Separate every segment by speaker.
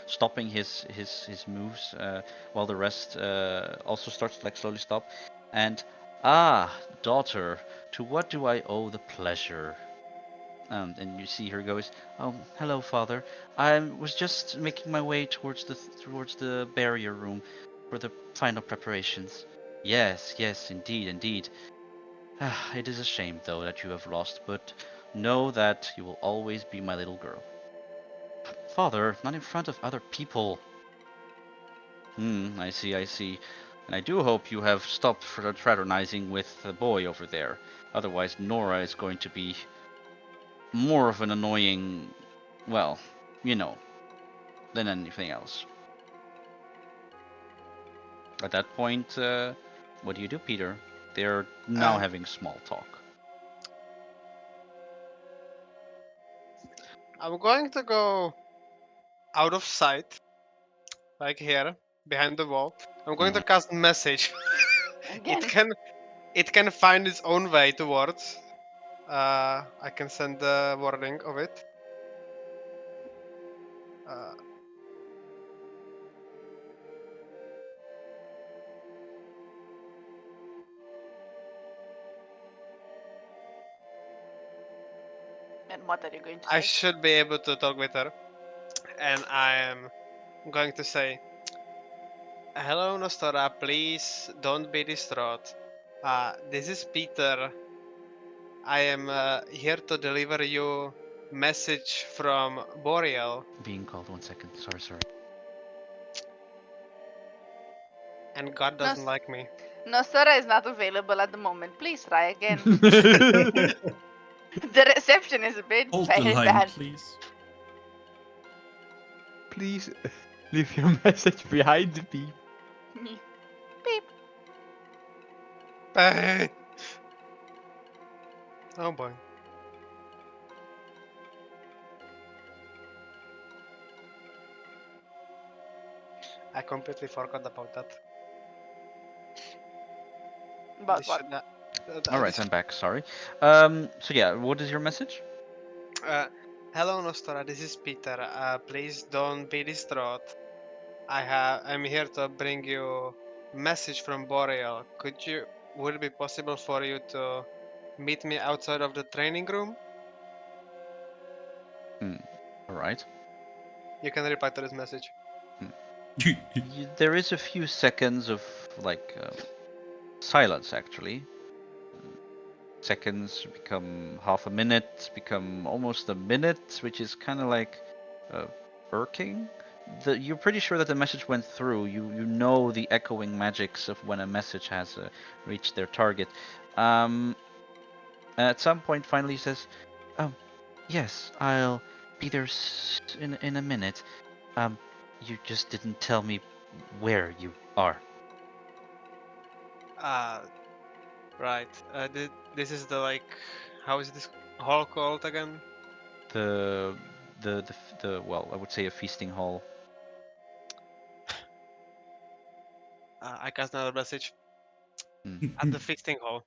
Speaker 1: stopping his moves, while the rest also starts to like slowly stop. And daughter, to what do I owe the pleasure? And you see her goes, "Oh, hello, father. I was just making my way towards the barrier room for the final preparations." Yes, yes, indeed, indeed. It is a shame, though, that you have lost, but know that you will always be my little girl. Father, not in front of other people. I see, I see. And I do hope you have stopped fraternizing with the boy over there. Otherwise, Nora is going to be more of an annoying, well, you know, than anything else. At that point, what do you do, Peter? They're now
Speaker 2: Uh,
Speaker 1: having small talk.
Speaker 2: I'm going to go out of sight, like here, behind the wall. I'm going
Speaker 1: Mhm.
Speaker 2: to cast message. it
Speaker 3: Again.
Speaker 2: can it can find its own way towards. I can send the wording of it. Uh,
Speaker 3: And what are you going to
Speaker 2: I
Speaker 3: say?
Speaker 2: should be able to talk with her, and I am going to say, "Hello, Nostora. Please don't be distraught. This is Peter. I am here to deliver you message from Boreal,
Speaker 1: Being called 1 second. Sorry, sorry.
Speaker 2: and God
Speaker 3: No,
Speaker 2: doesn't like me."
Speaker 3: no, Sora is not available at the moment. Please try again. The reception is a bit
Speaker 4: Hold the
Speaker 3: very
Speaker 4: line,
Speaker 3: bad.
Speaker 4: please.
Speaker 5: Please leave your message behind the beep.
Speaker 3: Beep.
Speaker 2: Hey! Oh boy. I completely forgot about that.
Speaker 3: But
Speaker 2: This
Speaker 3: what?
Speaker 2: should not.
Speaker 1: All right,
Speaker 2: This,
Speaker 1: I'm back. Sorry. So yeah, what is your message?
Speaker 2: uh, hello, Nostora. This is Peter. Please don't be distraught. I'm here to bring you message from Boreal. Would it be possible for you to meet me outside of the training room?
Speaker 1: All right.
Speaker 2: You can reply to this message.
Speaker 1: There is a few seconds of like silence actually. Seconds become half a minute, become almost a minute, which is kind of like irking. You're pretty sure that the message went through. You know the echoing magics of when a message has reached their target. Um, and at some point, finally, he says, "Oh, yes, I'll be there in a minute. Um, you just didn't tell me where you are."
Speaker 2: Uh, right. This is the like, how is this hall called again?
Speaker 1: The the well, I would say a feasting hall.
Speaker 2: I cast another message
Speaker 1: Hmm.
Speaker 2: at the feasting hall.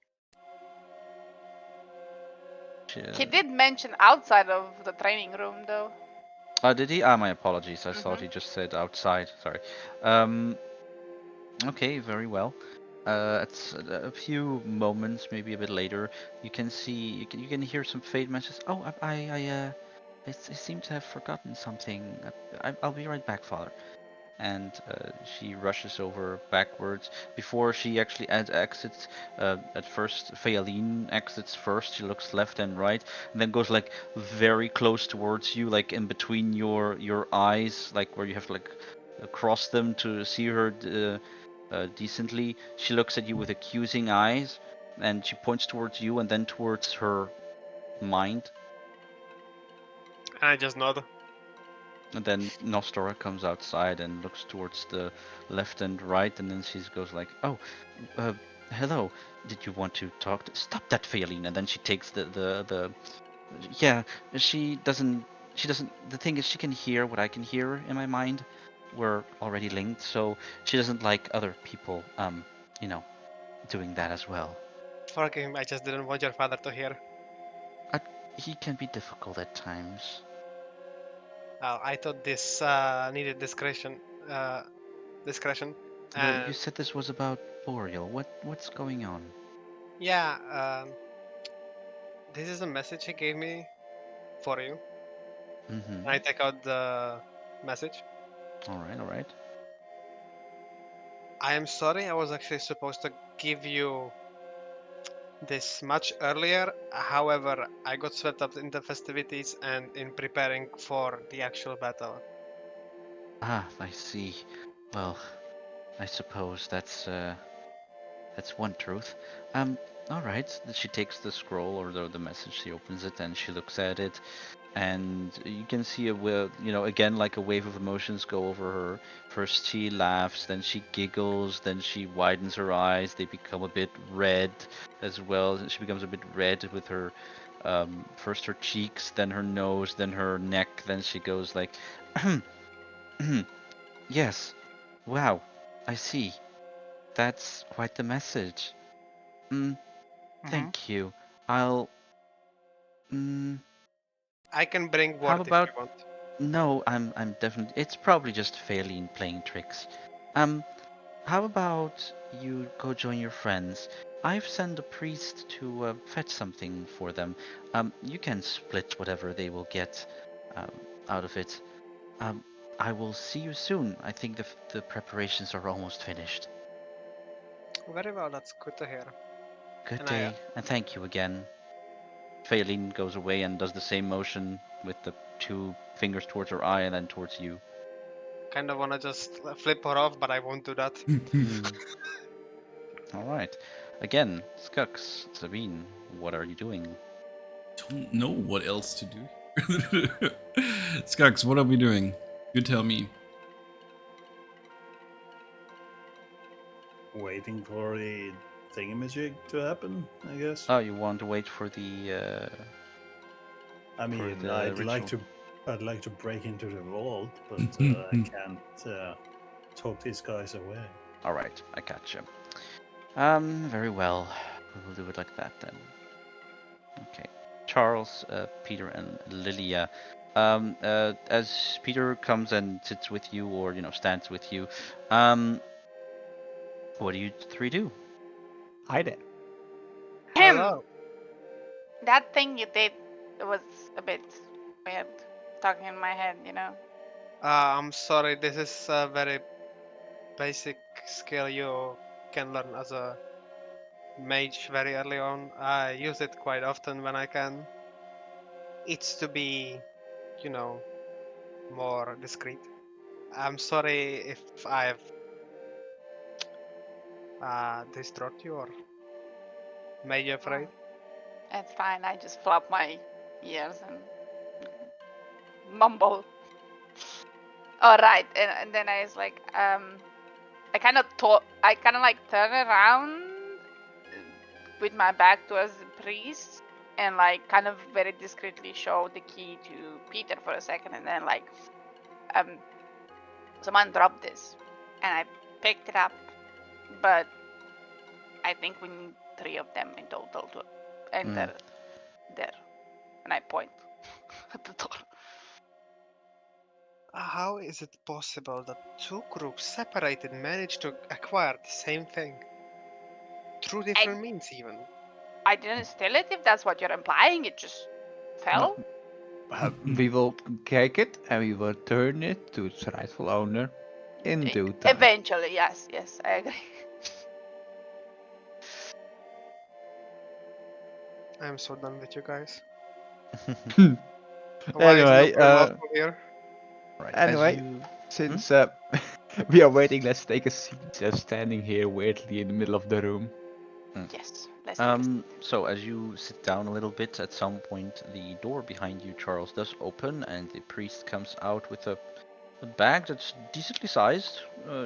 Speaker 3: He did mention outside of the training room, though.
Speaker 1: Did he? Ah, my apologies. I thought
Speaker 3: Mm-hmm.
Speaker 1: he just said outside. Sorry. Um, okay, very well. It's a few moments, maybe a bit later. You can see, you can hear some faint messages. Oh, I seem to have forgotten something. I'll be right back, Father. And she rushes over backwards before she actually exits. At first, Feyaline exits first. She looks left and right, and then goes like very close towards you, like in between your eyes, like where you have to like cross them to see her decently. She looks at you with accusing eyes, and she points towards you and then towards her mind.
Speaker 2: And I just nod.
Speaker 1: And then Nostora comes outside and looks towards the left and right, and then she goes like, "Oh, uh, hello. Did you want to talk? Stop that, Feline." And then she takes the. Yeah, she doesn't. She doesn't. The thing is, she can hear what I can hear in my mind. We're already linked, so she doesn't like other people, you know, doing that as well.
Speaker 2: Forgive him, I just didn't want your father to hear.
Speaker 1: I, he can be difficult at times.
Speaker 2: I thought this needed discretion. Discretion.
Speaker 1: Well,
Speaker 2: And
Speaker 1: you said this was about Boreal. What's going on?
Speaker 2: yeah, this is a message he gave me for you.
Speaker 1: Mm-hmm.
Speaker 2: I take out the message.
Speaker 1: All right.
Speaker 2: I am sorry, I was actually supposed to give you this much earlier. However, I got swept up in the festivities and in preparing for the actual battle.
Speaker 1: Ah, I see. Well, I suppose that's one truth. All right. She takes the scroll or the message. She opens it and she looks at it, and you can see again, like a wave of emotions go over her. First she laughs, then she giggles, then she widens her eyes. They become a bit red as well. She becomes a bit red with her, first her cheeks, then her nose, then her neck. Then she goes like, yes, wow, I see. That's quite the message. Mm,
Speaker 3: Mm-hmm.
Speaker 1: thank you. I'll. Mm,
Speaker 2: I can bring
Speaker 1: how
Speaker 2: word if
Speaker 1: about
Speaker 2: you want.
Speaker 1: No, I'm definitely. It's probably just Phelan playing tricks. Um, how about you go join your friends? I've sent a priest to fetch something for them. You can split whatever they will get um, out of it. Um, I will see you soon. I think the preparations are almost finished.
Speaker 2: Very well, that's good to hear.
Speaker 1: Good
Speaker 2: And I
Speaker 1: day, and thank you again. Phelan goes away and does the same motion with the two fingers towards her eye and then towards you.
Speaker 2: kind of want to just flip her off, but I won't do that.
Speaker 1: Hmm. All right. Again, Skux, Sabine, what are you doing?
Speaker 4: Don't know what else to do. Skux, what are we doing? You tell me.
Speaker 6: Waiting for the thingamajig to happen, I guess.
Speaker 1: Oh, you want to wait for
Speaker 6: I mean,
Speaker 1: ritual?
Speaker 6: I'd like to break into the vault, but I can't talk these guys away.
Speaker 1: All right, I gotcha. Very well. We will do it like that then. Okay. Charles, Peter, and Lilia. As Peter comes and sits with you, or stands with you, um, what do you three do?
Speaker 5: Hi there.
Speaker 3: Him.
Speaker 2: Hello.
Speaker 3: That thing you did was a bit weird. Stuck in my head, you know.
Speaker 2: I'm sorry, this is a very basic skill you can learn as a mage very early on. I use it quite often when I can. It's to be, you know, more discreet. I'm sorry if I've distraught you or made you afraid.
Speaker 3: It's fine. I just flop my ears and mumble. All right, and then I was like, I kind of like turn around with my back towards the priest and like kind of very discreetly show the key to Peter for a second, and then like, um, someone dropped this, and I picked it up, but I think we need 3 of them in total to enter there, and I point at the door.
Speaker 2: How is it possible that two groups separated managed to acquire the same thing? Through different means, even.
Speaker 3: I didn't steal it, if that's what you're implying. It just
Speaker 5: No,
Speaker 3: fell.
Speaker 5: we will take it and we will turn it to its rightful owner in due time.
Speaker 3: Eventually, yes, I agree.
Speaker 2: I'm so done with you guys.
Speaker 1: Right.
Speaker 2: Why is
Speaker 5: Anyway,
Speaker 2: nobody lawful here?
Speaker 1: As
Speaker 5: anyway,
Speaker 1: you.
Speaker 5: since we are waiting, let's take a seat. Just standing here weirdly in the middle of the room.
Speaker 3: Yes, let's take a seat.
Speaker 1: So as you sit down a little bit, at some point the door behind you, Charles, does open, and the priest comes out with a bag that's decently sized.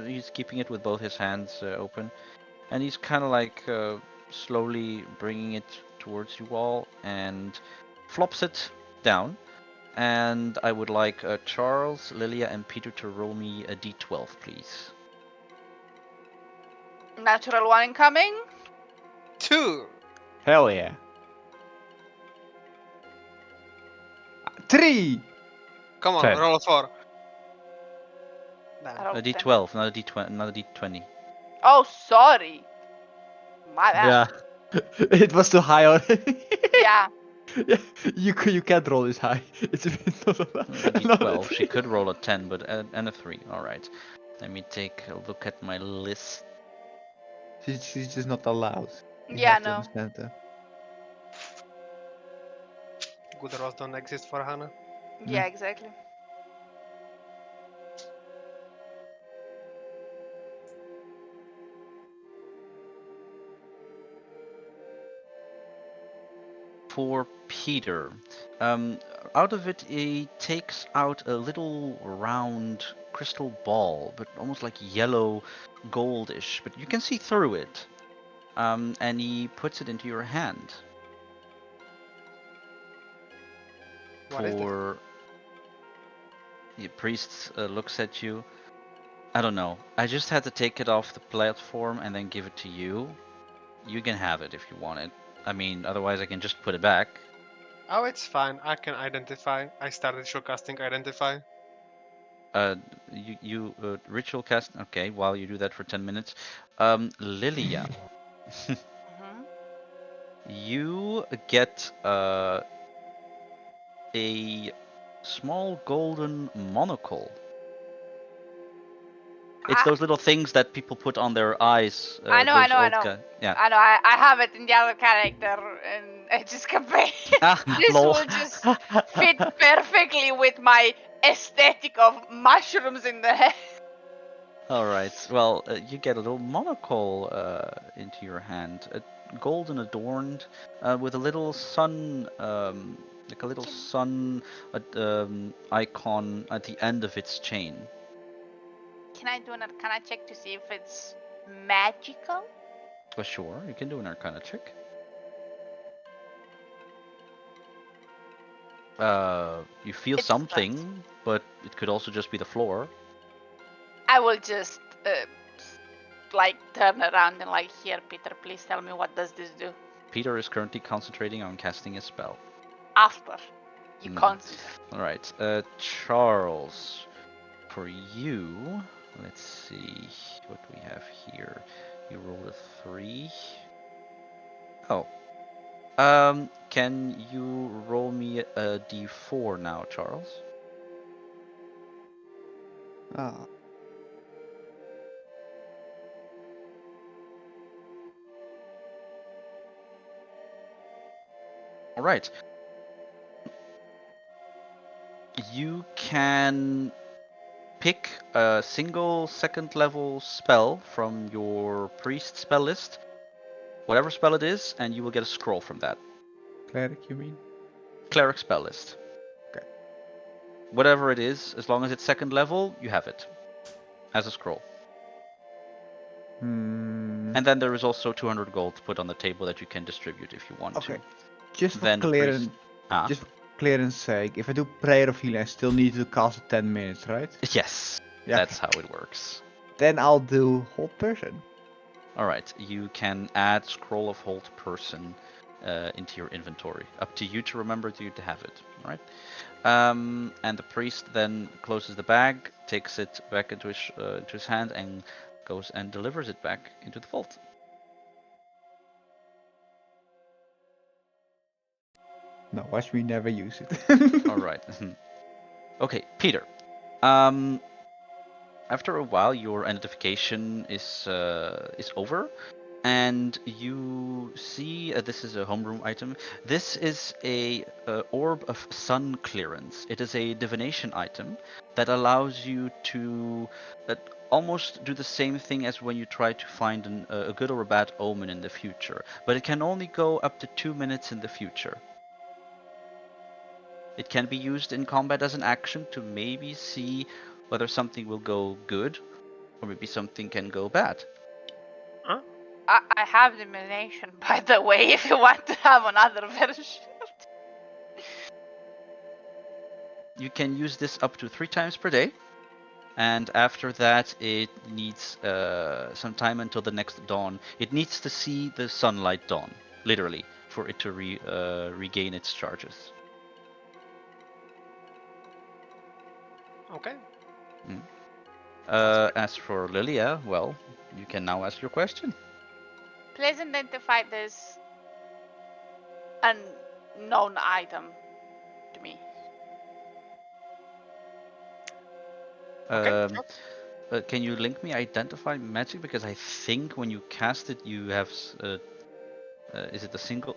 Speaker 1: He's keeping it with both his hands open, and he's kind of like slowly bringing it towards you all and flops it down. And I would like Charles, Lilia, and Peter to roll me a d12, please.
Speaker 3: Natural one incoming.
Speaker 2: 2.
Speaker 5: Hell yeah. 3!
Speaker 2: Come on,
Speaker 5: 10.
Speaker 2: roll a 4. Damn.
Speaker 3: I rolled
Speaker 1: A
Speaker 3: 10.
Speaker 1: D12, not a D20, not a D20.
Speaker 3: Oh, sorry. My bad.
Speaker 5: Yeah. It was too high already.
Speaker 3: Yeah.
Speaker 5: Yeah, you can't roll this high. It's a bit not
Speaker 1: A
Speaker 5: not a
Speaker 1: D12. She
Speaker 5: three.
Speaker 1: could roll a 10, but and a 3. All right. Let me take a look at my list.
Speaker 5: She's just not allowed. You
Speaker 3: Yeah,
Speaker 5: have to
Speaker 3: no.
Speaker 5: understand that.
Speaker 2: Good rolls don't exist for Hannah.
Speaker 3: Yeah, exactly.
Speaker 1: For Peter, um, out of it, he takes out a little round crystal ball, but almost like yellow, goldish. But you can see through it. And he puts it into your hand.
Speaker 2: What is this?
Speaker 1: For the priest looks at you. I don't know. I just had to take it off the platform and then give it to you. You can have it if you want it. I mean, otherwise I can just put it back.
Speaker 2: Oh, it's fine. I can identify. I started showcasting identify.
Speaker 1: You ritual cast. Okay, while you do that for 10 minutes. Lilia,
Speaker 3: Hmm.
Speaker 1: you get a small golden monocle. It's those little things that people put on their eyes.
Speaker 3: I know, I
Speaker 1: Those
Speaker 3: know, I
Speaker 1: old
Speaker 3: know.
Speaker 1: guys. Yeah.
Speaker 3: I know, I have it in the other character, and I just compare.
Speaker 1: Ah,
Speaker 3: This
Speaker 1: lol.
Speaker 3: will just fit perfectly with my aesthetic of mushrooms in the head.
Speaker 1: All right. Well, you get a little monocle into your hand, golden adorned, with a little sun, like a little sun icon at the end of its chain.
Speaker 3: Can I do an arcana check to see if it's magical?
Speaker 1: Well, sure, you can do an Arcana check. You feel
Speaker 3: It's
Speaker 1: something, but it could also just be the floor.
Speaker 3: I will just like turn around and like, here, Peter, please tell me what does this do?
Speaker 1: Peter is currently concentrating on casting a spell.
Speaker 3: After you
Speaker 1: Mm.
Speaker 3: concentrate.
Speaker 1: All right, Charles, for you, let's see what we have here. You rolled a 3. Oh, can you roll me a d4 now, Charles?
Speaker 5: Ah.
Speaker 1: All right. You can pick a single second level spell from your priest spell list, whatever spell it is, and you will get a scroll from that.
Speaker 5: Cleric, you mean?
Speaker 1: Cleric spell list.
Speaker 5: Okay.
Speaker 1: Whatever it is, as long as it's second level, you have it as a scroll.
Speaker 5: Hmm.
Speaker 1: And then there is also 200 gold put on the table that you can distribute if you want
Speaker 5: Okay.
Speaker 1: to.
Speaker 5: Just for
Speaker 1: Then the priest.
Speaker 5: just for clearance sake, if I do prayer of healing, I still need to cast it 10 minutes, right?
Speaker 1: Yes,
Speaker 5: Yeah.
Speaker 1: that's how it works.
Speaker 5: Then I'll do hold person.
Speaker 1: All right, you can add scroll of hold person into your inventory. Up to you to remember to have it. All right. And the priest then closes the bag, takes it back into his hand, and goes and delivers it back into the vault.
Speaker 5: No, watch me never use it.
Speaker 1: All right. Okay, Peter. After a while, your identification is over, and you see this is a homeroom item. This is a orb of sun clearance. It is a divination item that allows you to almost do the same thing as when you try to find a good or a bad omen in the future, but it can only go up to 2 minutes in the future. It can be used in combat as an action to maybe see whether something will go good or maybe something can go bad.
Speaker 2: Huh?
Speaker 3: I have divination, by the way, if you want to have another version.
Speaker 1: You can use this up to 3 times per day, and after that it needs some time until the next dawn. It needs to see the sunlight dawn, literally, for it to regain its charges.
Speaker 2: Okay.
Speaker 1: As for Lilia, well, you can now ask your question.
Speaker 3: Please identify this unknown item to me.
Speaker 2: Okay.
Speaker 1: Um, can you link me identify magic? Because I think when you cast it, you have. Is it a single?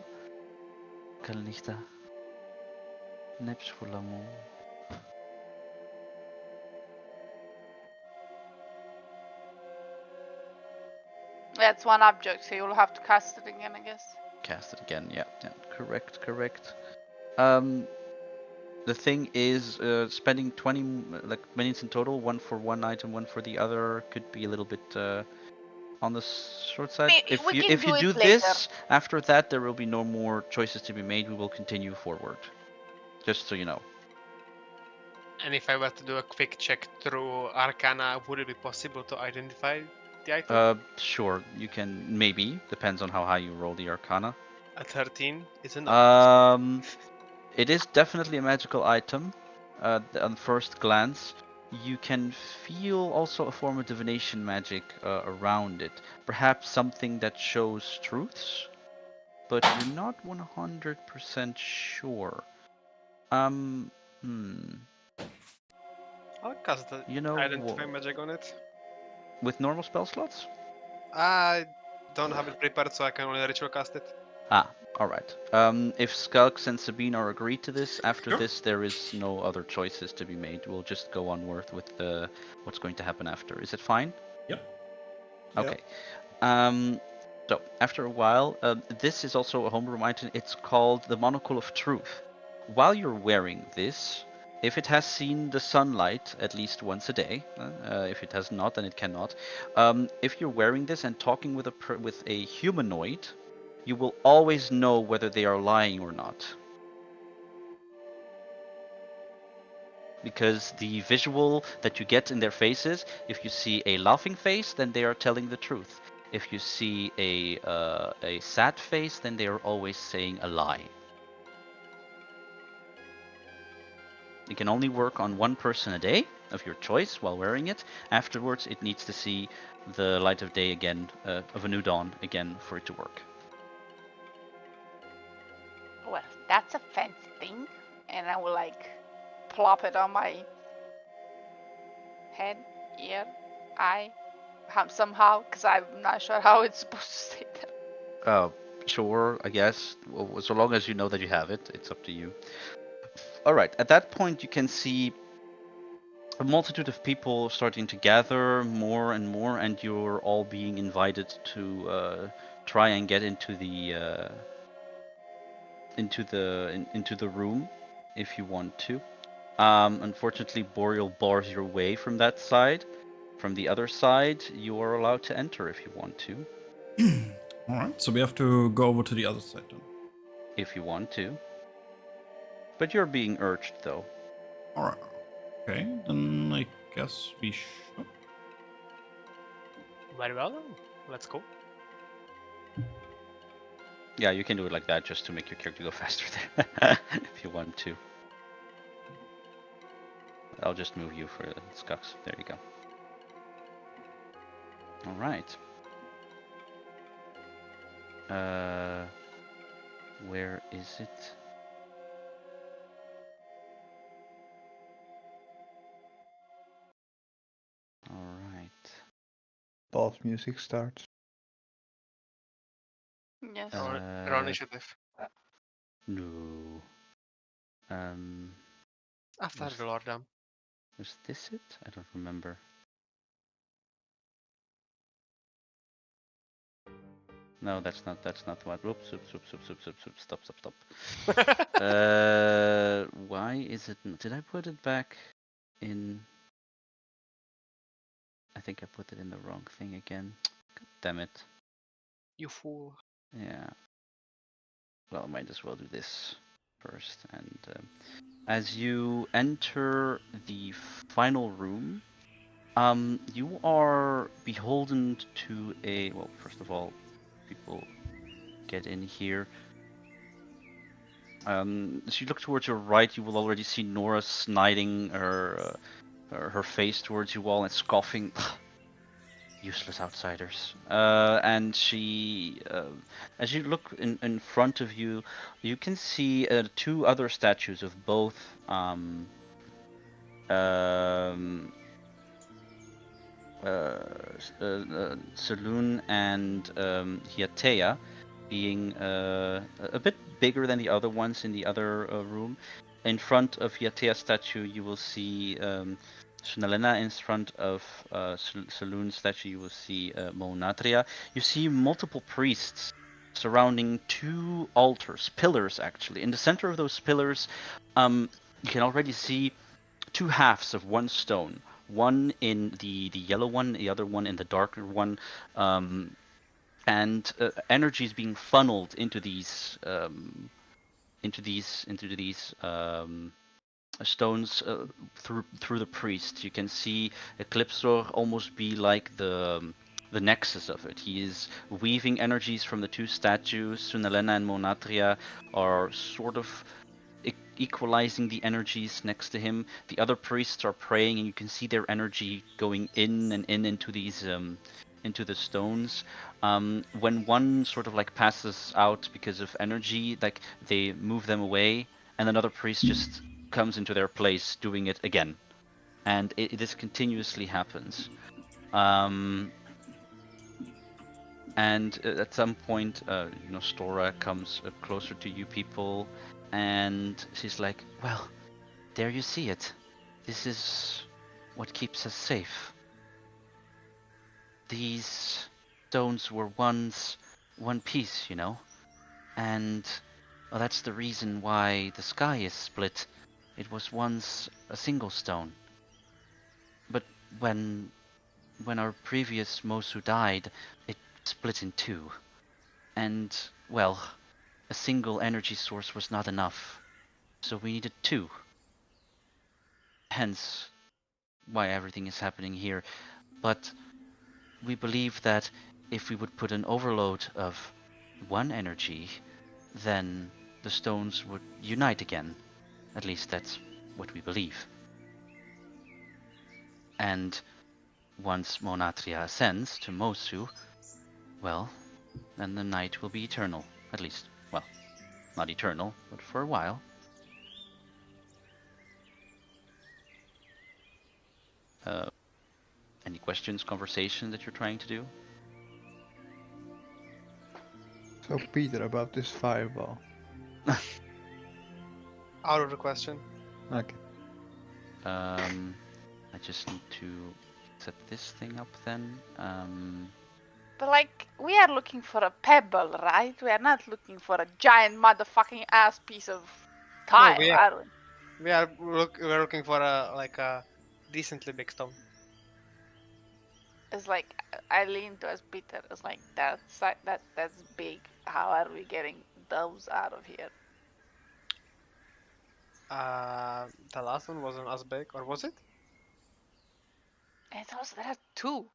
Speaker 1: Kalnichta. Neps voor l'amour.
Speaker 3: That's one object, so you'll have to cast it again, I guess.
Speaker 1: Cast it again. Yeah. Correct. The thing is, spending 20 minutes in total, one for one item, one for the other, could be a little bit on the short side.
Speaker 3: We can
Speaker 1: If you
Speaker 3: do it
Speaker 1: do
Speaker 3: later.
Speaker 1: this, after that there will be no more choices to be made. We will continue forward. Just so you know.
Speaker 2: And if I were to do a quick check through Arcana, would it be possible to identify the item?
Speaker 1: Sure, you can maybe. Depends on how high you roll the Arcana.
Speaker 2: A 13 is enough.
Speaker 1: It is definitely a magical item. On first glance, you can feel also a form of divination magic around it. Perhaps something that shows truths, but you're not 100% sure. Hmm.
Speaker 2: I'll cast the
Speaker 1: You know,
Speaker 2: identify magic on it.
Speaker 1: with normal spell slots?
Speaker 2: I don't have it prepared, so I can only ritual cast it.
Speaker 1: Ah, alright. If Skulks and Sabine are agreed to this, after
Speaker 4: Sure.
Speaker 1: this there is no other choices to be made. We'll just go onward with what's going to happen after. Is it fine?
Speaker 4: Yep.
Speaker 1: Okay. So after a while, this is also a homebrew item. It's called the Monocle of Truth. While you're wearing this, if it has seen the sunlight at least once a day, if it has not, then it cannot. If you're wearing this and talking with a humanoid, you will always know whether they are lying or not. Because the visual that you get in their faces, if you see a laughing face, then they are telling the truth. If you see a sad face, then they are always saying a lie. You can only work on one person a day of your choice while wearing it. Afterwards, it needs to see the light of day again, of a new dawn again, for it to work.
Speaker 3: Well, that's a fancy thing. And I will like plop it on my head, ear, eye, somehow, because I'm not sure how it's supposed to stay there.
Speaker 1: Sure, I guess. Well, so long as you know that you have it, it's up to you. Alright, at that point you can see a multitude of people starting to gather more and more, and you're all being invited to try and get into the room if you want to. Unfortunately, Boreal bars your way from that side. From the other side, you are allowed to enter if you want to.
Speaker 4: Alright, so we have to go over to the other side then.
Speaker 1: If you want to. But you're being urged, though.
Speaker 4: Alright. Okay, then I guess we should.
Speaker 2: Very well then. Let's go.
Speaker 1: Yeah, you can do it like that just to make your character go faster there, if you want to. I'll just move you for Skux. There you go. Alright. Where is it? Alright.
Speaker 5: Boss music starts.
Speaker 3: Yes.
Speaker 2: Roll initiative.
Speaker 1: No.
Speaker 2: After
Speaker 1: was-
Speaker 2: the Lord down.
Speaker 1: Was this it? I don't remember. No, that's not the one. Whoops, stop. Why is it? Did I put it back in? I think I put it in the wrong thing again. God damn it.
Speaker 2: You fool.
Speaker 1: Yeah. Well, I might as well do this first. And as you enter the final room, you are beholden to a. Well, first of all, people get in here. As you look towards your right, you will already see Nora sniding her her face towards you all and scoffing. Useless outsiders. And she, as you look in front of you, you can see two other statues of both Saloon and Hiatea being a bit bigger than the other ones in the other room. In front of Hiatea's statue, you will see Sunalena. In front of Saloon's statue, you will see Monatria. You see multiple priests surrounding two altars, pillars actually. In the center of those pillars, you can already see two halves of one stone. One in the yellow one, the other one in the darker one, and energy is being funneled into these stones through the priest. You can see Eclipsor almost be like the nexus of it. He is weaving energies from the two statues. Sunalena and Monatria are sort of equalizing the energies next to him. The other priests are praying, and you can see their energy going in and in into these into the stones. When one sort of like passes out because of energy, like they move them away, and another priest just comes into their place doing it again, and this continuously happens. And at some point, Stora comes closer to you people, and she's like, "Well, there you see it. This is what keeps us safe. These stones were once one piece, and well, that's the reason why the sky is split. It was once a single stone. But when our previous Mosu died, it split in two. And, well, a single energy source was not enough. So we needed two. Hence why everything is happening here. But we believe that if we would put an overload of one energy, then the stones would unite again. At least that's what we believe. And once Monatria ascends to Mosu, well, then the night will be eternal. At least, well, not eternal, but for a while. Any questions, conversation that you're trying to do?
Speaker 5: So Peter, about this fireball.
Speaker 2: Out of the question.
Speaker 5: Okay.
Speaker 1: I just need to set this thing up then.
Speaker 3: But like, we are looking for a pebble, right? We are not looking for a giant motherfucking ass piece of tile,
Speaker 2: we
Speaker 3: are we?
Speaker 2: we're looking for a decently big stone.
Speaker 3: It's like I lean towards Peter. It's like that's big. How are we getting those out of here?
Speaker 2: The last one wasn't as big, or was it?
Speaker 3: And also there are two.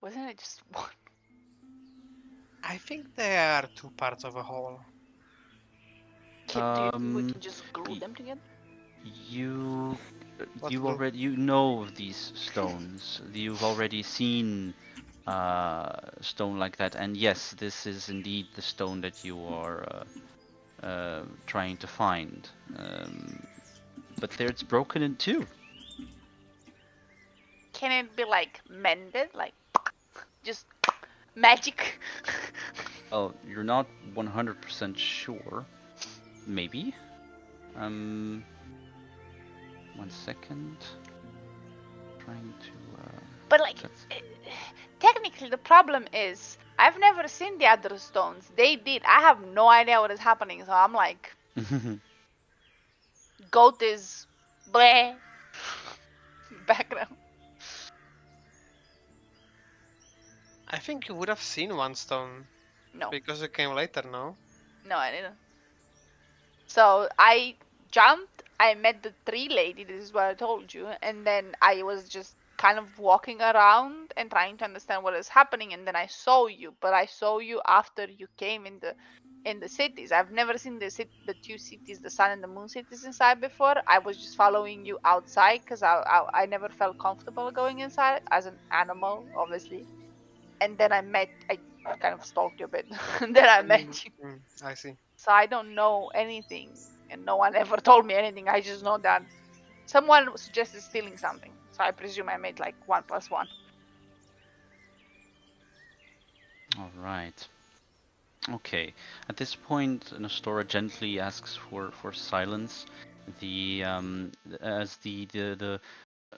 Speaker 3: Wasn't it just one?
Speaker 2: I think they are two parts of a whole.
Speaker 3: Do you think we
Speaker 1: Um,
Speaker 3: can just glue them together?
Speaker 1: you
Speaker 2: What
Speaker 1: you
Speaker 2: glue?
Speaker 1: already know of these stones. You've already seen stone like that, and yes, this is indeed the stone that you are trying to find. But there, it's broken in two.
Speaker 3: Can it be like mended, like just magic?
Speaker 1: Well, you're not 100% sure. Maybe. 1 second. Trying to.
Speaker 3: But like, technically the problem is I've never seen the other stones. They did. I have no idea what is happening. So I'm like, goat is bleh background.
Speaker 2: I think you would have seen one stone
Speaker 3: No,
Speaker 2: because it came later, no?
Speaker 3: no, I didn't. So I jumped. I met the tree lady. This is what I told you, and then I was just kind of walking around and trying to understand what is happening. And then I saw you, but I saw you after you came in the in the cities. I've never seen the two cities, the sun and the moon cities inside before. I was just following you outside because I never felt comfortable going inside as an animal, obviously. And then I kind of stalked you a bit. And then I met you.
Speaker 2: I see.
Speaker 3: So I don't know anything, and no one ever told me anything. I just know that someone suggested stealing something. So I presume I made like 1+1.
Speaker 1: All right. Okay. At this point, Nostora gently asks for silence. As the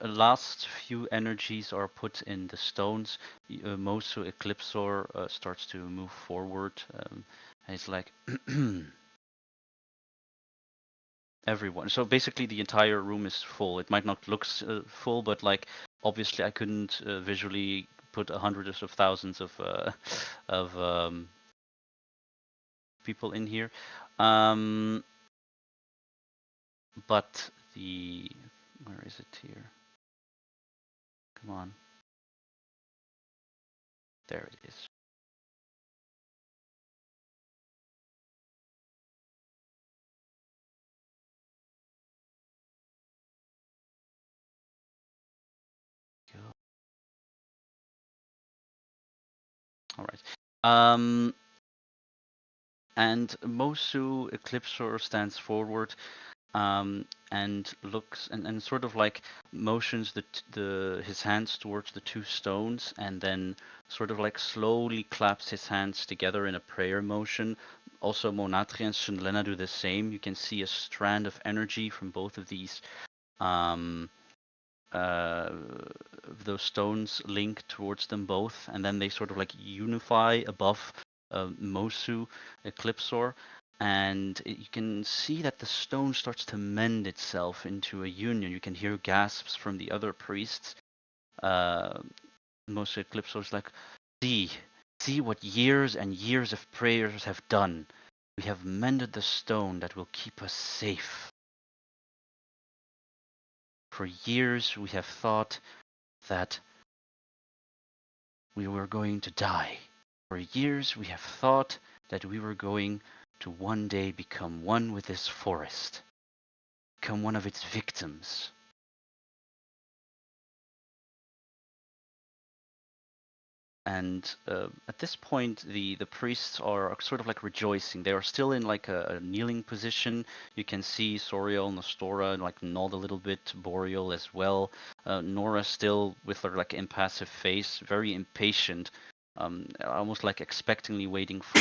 Speaker 1: last few energies are put in the stones, Mosu Eclipsor starts to move forward. And it's like everyone. So basically, the entire room is full. It might not look full, but like obviously, I couldn't visually put hundreds of thousands of people in here. But where is it here? Come on. There it is. All right. And Mosu Eclipsor stands forward and looks and sort of like motions his hands towards the two stones, and then sort of like slowly claps his hands together in a prayer motion. Also, Monatri and Sunlena do the same. You can see a strand of energy from both of these um, those stones link towards them both, and then they sort of like unify above Mosu Eclipsor, and you can see that the stone starts to mend itself into a union. You can hear gasps from the other priests. Mosu Eclipsor is like, see what years and years of prayers have done. We have mended the stone that will keep us safe. For years we have thought that we were going to die. For years we have thought that we were going to one day become one with this forest, become one of its victims. And at this point, the priests are sort of like rejoicing. They are still in like a kneeling position. You can see Soriel and Nostora like nod a little bit, Boreal as well. Nora still with her like impassive face, very impatient, almost like expectantly waiting for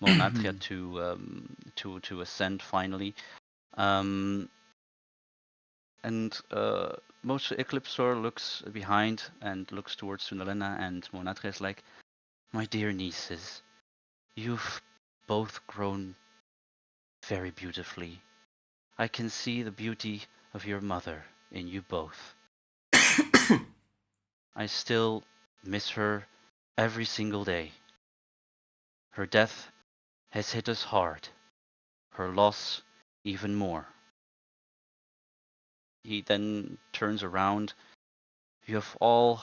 Speaker 1: Monatria to ascend finally. Um, and most Eclipsor looks behind and looks towards Sunalena, and Monatria is like, my dear nieces, you've both grown very beautifully. I can see the beauty of your mother in you both. I still miss her every single day. Her death has hit us hard, her loss even more. He then turns around. You have all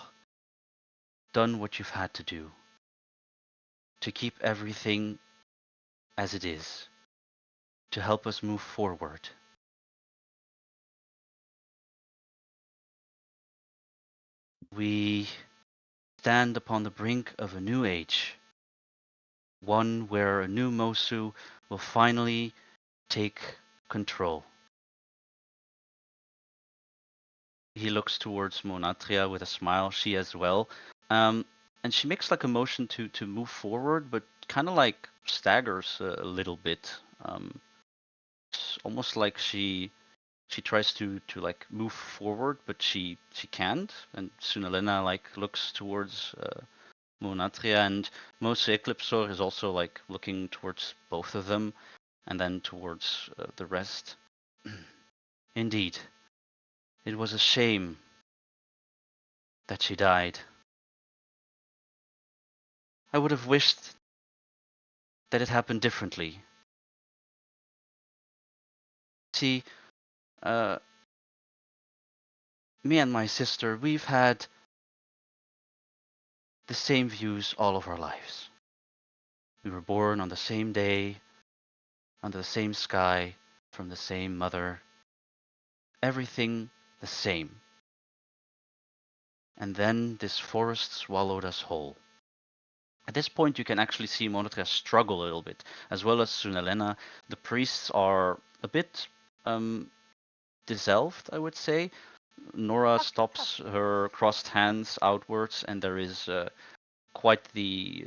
Speaker 1: done what you've had to do to keep everything as it is, to help us move forward. We stand upon the brink of a new age, one where a new Mosu will finally take control. He looks towards Monatria with a smile, she as well. And she makes like a motion to move forward, but kind of like staggers a little bit. It's almost like she tries to like move forward, but she can't. And Sunalena like looks towards Monatria, and Mose Eclipsor is also like looking towards both of them, and then towards the rest. Indeed, it was a shame that she died. I would have wished that it happened differently. See, uh, me and my sister, we've had the same views all of our lives. We were born on the same day, under the same sky, from the same mother, everything the same. And then this forest swallowed us whole. At this point, you can actually see Monotra struggle a little bit, as well as Sunalena. The priests are a bit dissolved, I would say. Nora stops her crossed hands outwards, and there is quite the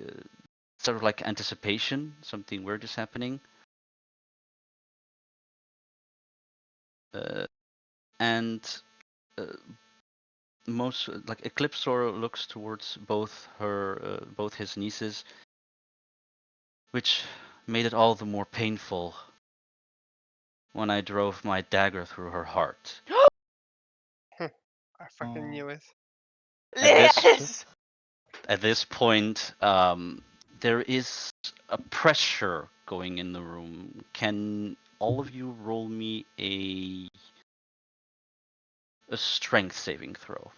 Speaker 1: sort of like anticipation. Something weird is happening. And most like Eclipsor looks towards both his nieces, which made it all the more painful when I drove my dagger through her heart.
Speaker 2: I fucking knew it.
Speaker 3: Yes!
Speaker 1: At this point, there is a pressure going in the room. Can all of you roll me a strength saving throw?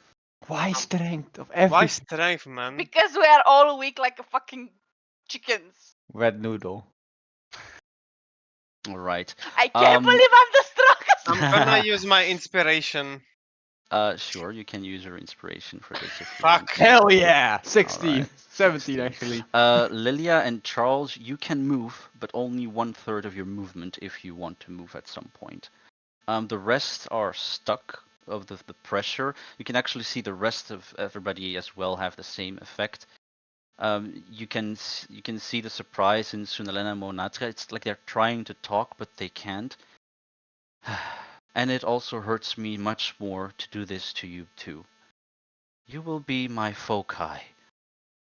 Speaker 5: Why strength of
Speaker 2: Why
Speaker 5: everything?
Speaker 2: strength, man?
Speaker 3: Because we are all weak like a fucking chickens.
Speaker 5: Red noodle.
Speaker 1: All right.
Speaker 3: I can't believe I'm the strongest.
Speaker 2: I'm gonna use my inspiration.
Speaker 1: Sure, you can use your inspiration for this if you
Speaker 2: Fuck.
Speaker 1: want.
Speaker 5: Hell yeah! 16.
Speaker 1: Alright,
Speaker 5: 17
Speaker 1: 16.
Speaker 5: actually.
Speaker 1: Lilia and Charles, you can move, but only 1/3 of your movement if you want to move at some point. The rest are stuck of the pressure. You can actually see the rest of everybody as well have the same effect. You can see the surprise in Sunalena and Monatra. It's like they're trying to talk, but they can't. And it also hurts me much more to do this to you too. You will be my foci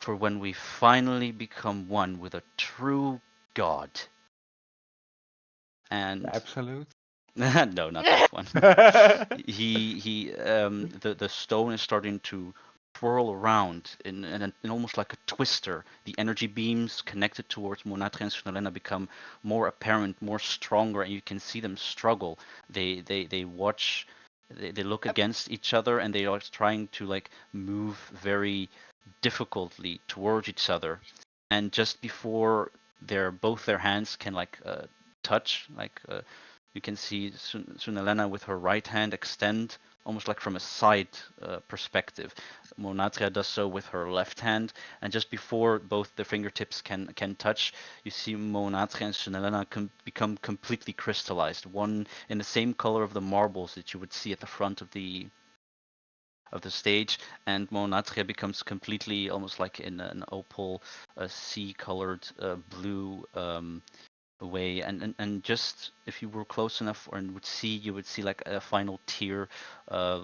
Speaker 1: for when we finally become one with a true god. And
Speaker 5: Absolute.
Speaker 1: no, not that one. The stone is starting to twirl around in almost like a twister. The energy beams connected towards Monatra and Sunalena become more apparent, more stronger, and you can see them struggle. They watch, they look against each other, and they are trying to like move very difficultly towards each other. And just before both their hands can like touch, like you can see Sunalena with her right hand extend almost like from a side perspective. Monatria does so with her left hand, and just before both the fingertips can touch, you see Monatria and Sunalena become completely crystallized, one in the same color of the marbles that you would see at the front of the stage, and Monatria becomes completely almost like in an opal sea-colored blue way, and just if you were close enough and you would see like a final tear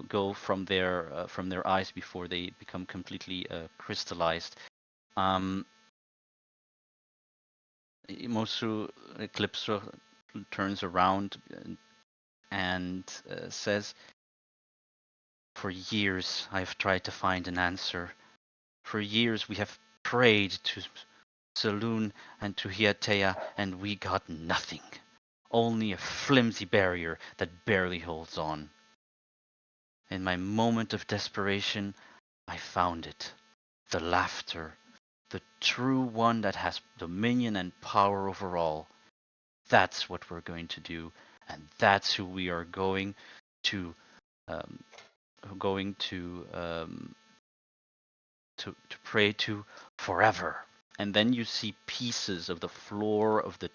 Speaker 1: go from their eyes before they become completely crystallized. Mosu Eclipse turns around and says, "For years I have tried to find an answer. For years we have prayed to Saloon and to Hiatea, and we got nothing. Only a flimsy barrier that barely holds on. In my moment of desperation, I found it. The laughter. The true one that has dominion and power over all. That's what we're going to do, and that's who we are going to um, going to pray to forever." And then you see pieces of the floor of the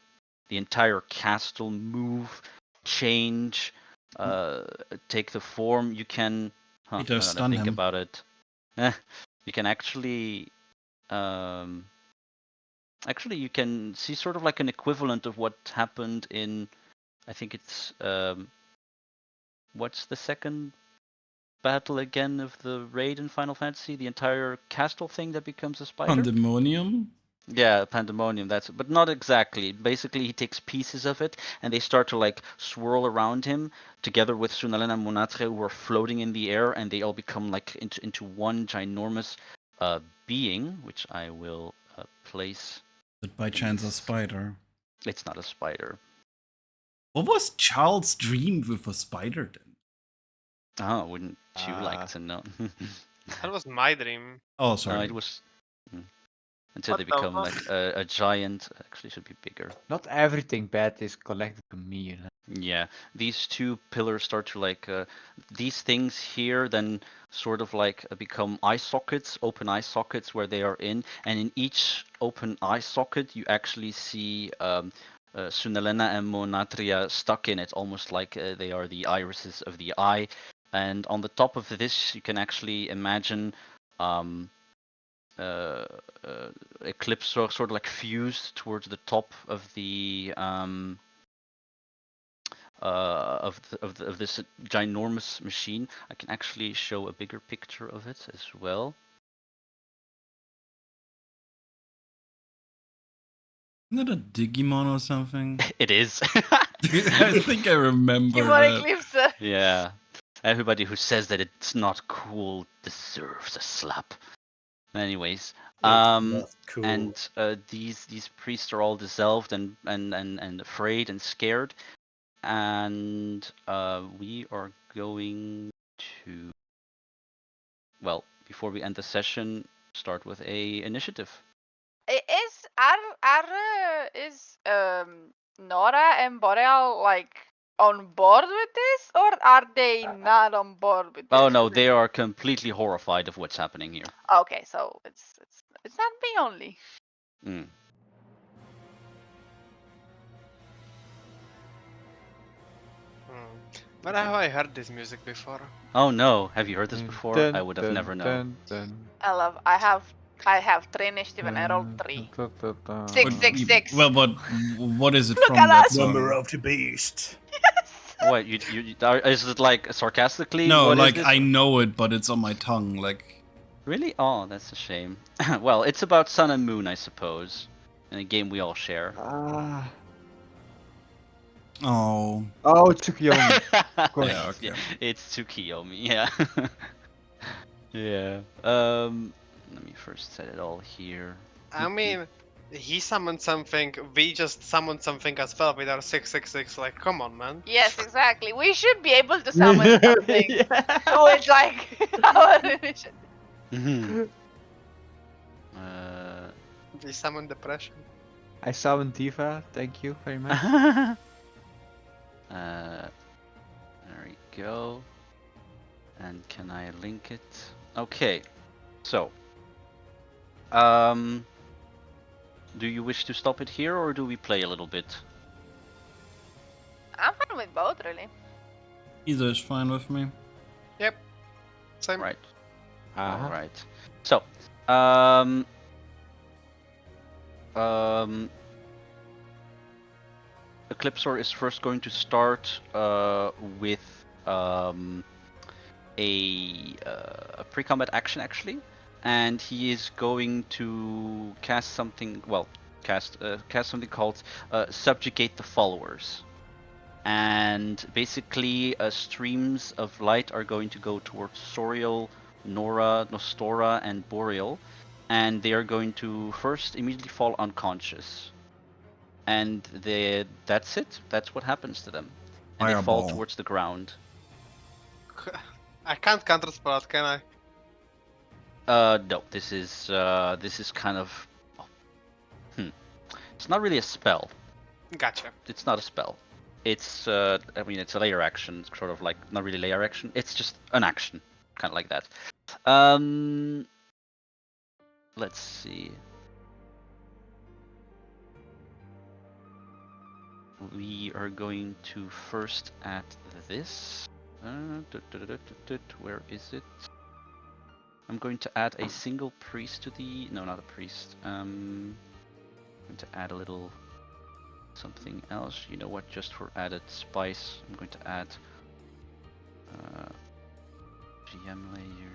Speaker 1: entire castle move, change, take the form. You can,
Speaker 4: Peter,
Speaker 1: I gotta
Speaker 4: stun
Speaker 1: think
Speaker 4: him.
Speaker 1: about it. You can actually, you can see sort of like an equivalent of what happened in, I think it's, what's the second battle again of the raid in Final Fantasy? The entire castle thing that becomes a spider?
Speaker 4: Pandemonium?
Speaker 1: Yeah, Pandemonium, but not exactly. Basically, he takes pieces of it, and they start to like swirl around him, together with Sunalena and Monatre, who are floating in the air, and they all become like into one ginormous being, which I will place.
Speaker 4: That by chance a spider.
Speaker 1: It's not a spider.
Speaker 4: What was Charles' dream with a spider then?
Speaker 1: Oh, wouldn't you like to know?
Speaker 2: That was my dream.
Speaker 4: Oh,
Speaker 1: No,
Speaker 4: sorry.
Speaker 1: it was. until
Speaker 2: What
Speaker 1: they
Speaker 2: the
Speaker 1: become
Speaker 2: fuck?
Speaker 1: like a giant. Actually, should be bigger.
Speaker 5: Not everything bad is collected to me, you know.
Speaker 1: Yeah, these two pillars start to like these things here then sort of like become eye sockets, open eye sockets where they are in, and in each open eye socket you actually see Sunelena and Monatria stuck in it, almost like they are the irises of the eye. And on the top of this, you can actually imagine um, uh, Eclipse sort of like fused towards the top of the of this ginormous machine. I can actually show a bigger picture of it as well.
Speaker 4: Isn't that a Digimon or something?
Speaker 1: It is.
Speaker 4: I think I remember
Speaker 3: Kimon
Speaker 4: that.
Speaker 3: Eclipse.
Speaker 1: Yeah. Everybody who says that it's not cool deserves a slap. Anyways,
Speaker 6: It's not cool.
Speaker 1: and these priests are all dissolved and afraid and scared, and we are going to, well, before we end the session, start with a initiative.
Speaker 3: Is Nora and Boreal like on board with this, or are they not on board with this?
Speaker 1: Oh no, they are completely horrified of what's happening here.
Speaker 3: Okay, so it's not me only.
Speaker 1: Mm.
Speaker 2: But have I heard this music before?
Speaker 1: Oh no, have you heard this
Speaker 5: Dun,
Speaker 1: before?
Speaker 5: dun,
Speaker 1: I would have
Speaker 5: dun,
Speaker 1: never known.
Speaker 5: dun, dun,
Speaker 3: I have 3 initiative and I rolled 3.
Speaker 5: dun, dun, dun,
Speaker 3: Six,
Speaker 5: dun.
Speaker 3: six, six.
Speaker 4: Well, what is it
Speaker 3: Look
Speaker 4: from
Speaker 3: at
Speaker 4: that
Speaker 3: us.
Speaker 6: Number
Speaker 4: song?
Speaker 6: of the beast.
Speaker 1: What is it like sarcastically?
Speaker 4: No,
Speaker 1: What is
Speaker 4: like
Speaker 1: this?
Speaker 4: I know it, but it's on my tongue. Like
Speaker 1: Really? Oh, that's a shame. Well, it's about Sun and Moon, I suppose, in a game we all share.
Speaker 5: Ah.
Speaker 4: oh,
Speaker 5: Oh, Tsukiyomi. course.
Speaker 4: yeah, okay.
Speaker 1: Yeah, it's Tsukiyomi. Yeah. Yeah. Let me first set it all here.
Speaker 2: I mean, he summoned something, we just summoned something as well with our 666. Like, come on, man.
Speaker 3: Yes, exactly. We should be able to summon something. So it's like our initiative.
Speaker 1: Mhm. Uh,
Speaker 2: We summoned depression.
Speaker 5: I summoned Diva. Thank you very much.
Speaker 1: there we go. And can I link it? Okay. So, do you wish to stop it here, or do we play a little bit?
Speaker 3: I'm fine with both, really.
Speaker 4: Either is fine with me.
Speaker 2: Yep. Same.
Speaker 1: Right.
Speaker 5: Uh-huh.
Speaker 1: All right. So, um, Eclipsor is first going to start with a pre-combat action, actually, and he is going to cast something. Well, cast something called Subjugate the Followers. And basically, streams of light are going to go towards Soriel, Nora, Nostora, and Boreal, and they are going to first immediately fall unconscious. And that's it. That's what happens to them. And they fall
Speaker 4: Fireball.
Speaker 1: towards the ground.
Speaker 2: I can't counterspell, can I?
Speaker 1: No. This is kind of. It's not really a spell.
Speaker 2: Gotcha.
Speaker 1: It's not a spell. It's I mean, it's a layer action, sort of like not really layer action. It's just an action, kind of like that. Let's see. We are going to first add this. Where is it? I'm going to add a single priest to the. No, not a priest. I'm going to add a little something else. You know what? Just for added spice, I'm going to add GM layer.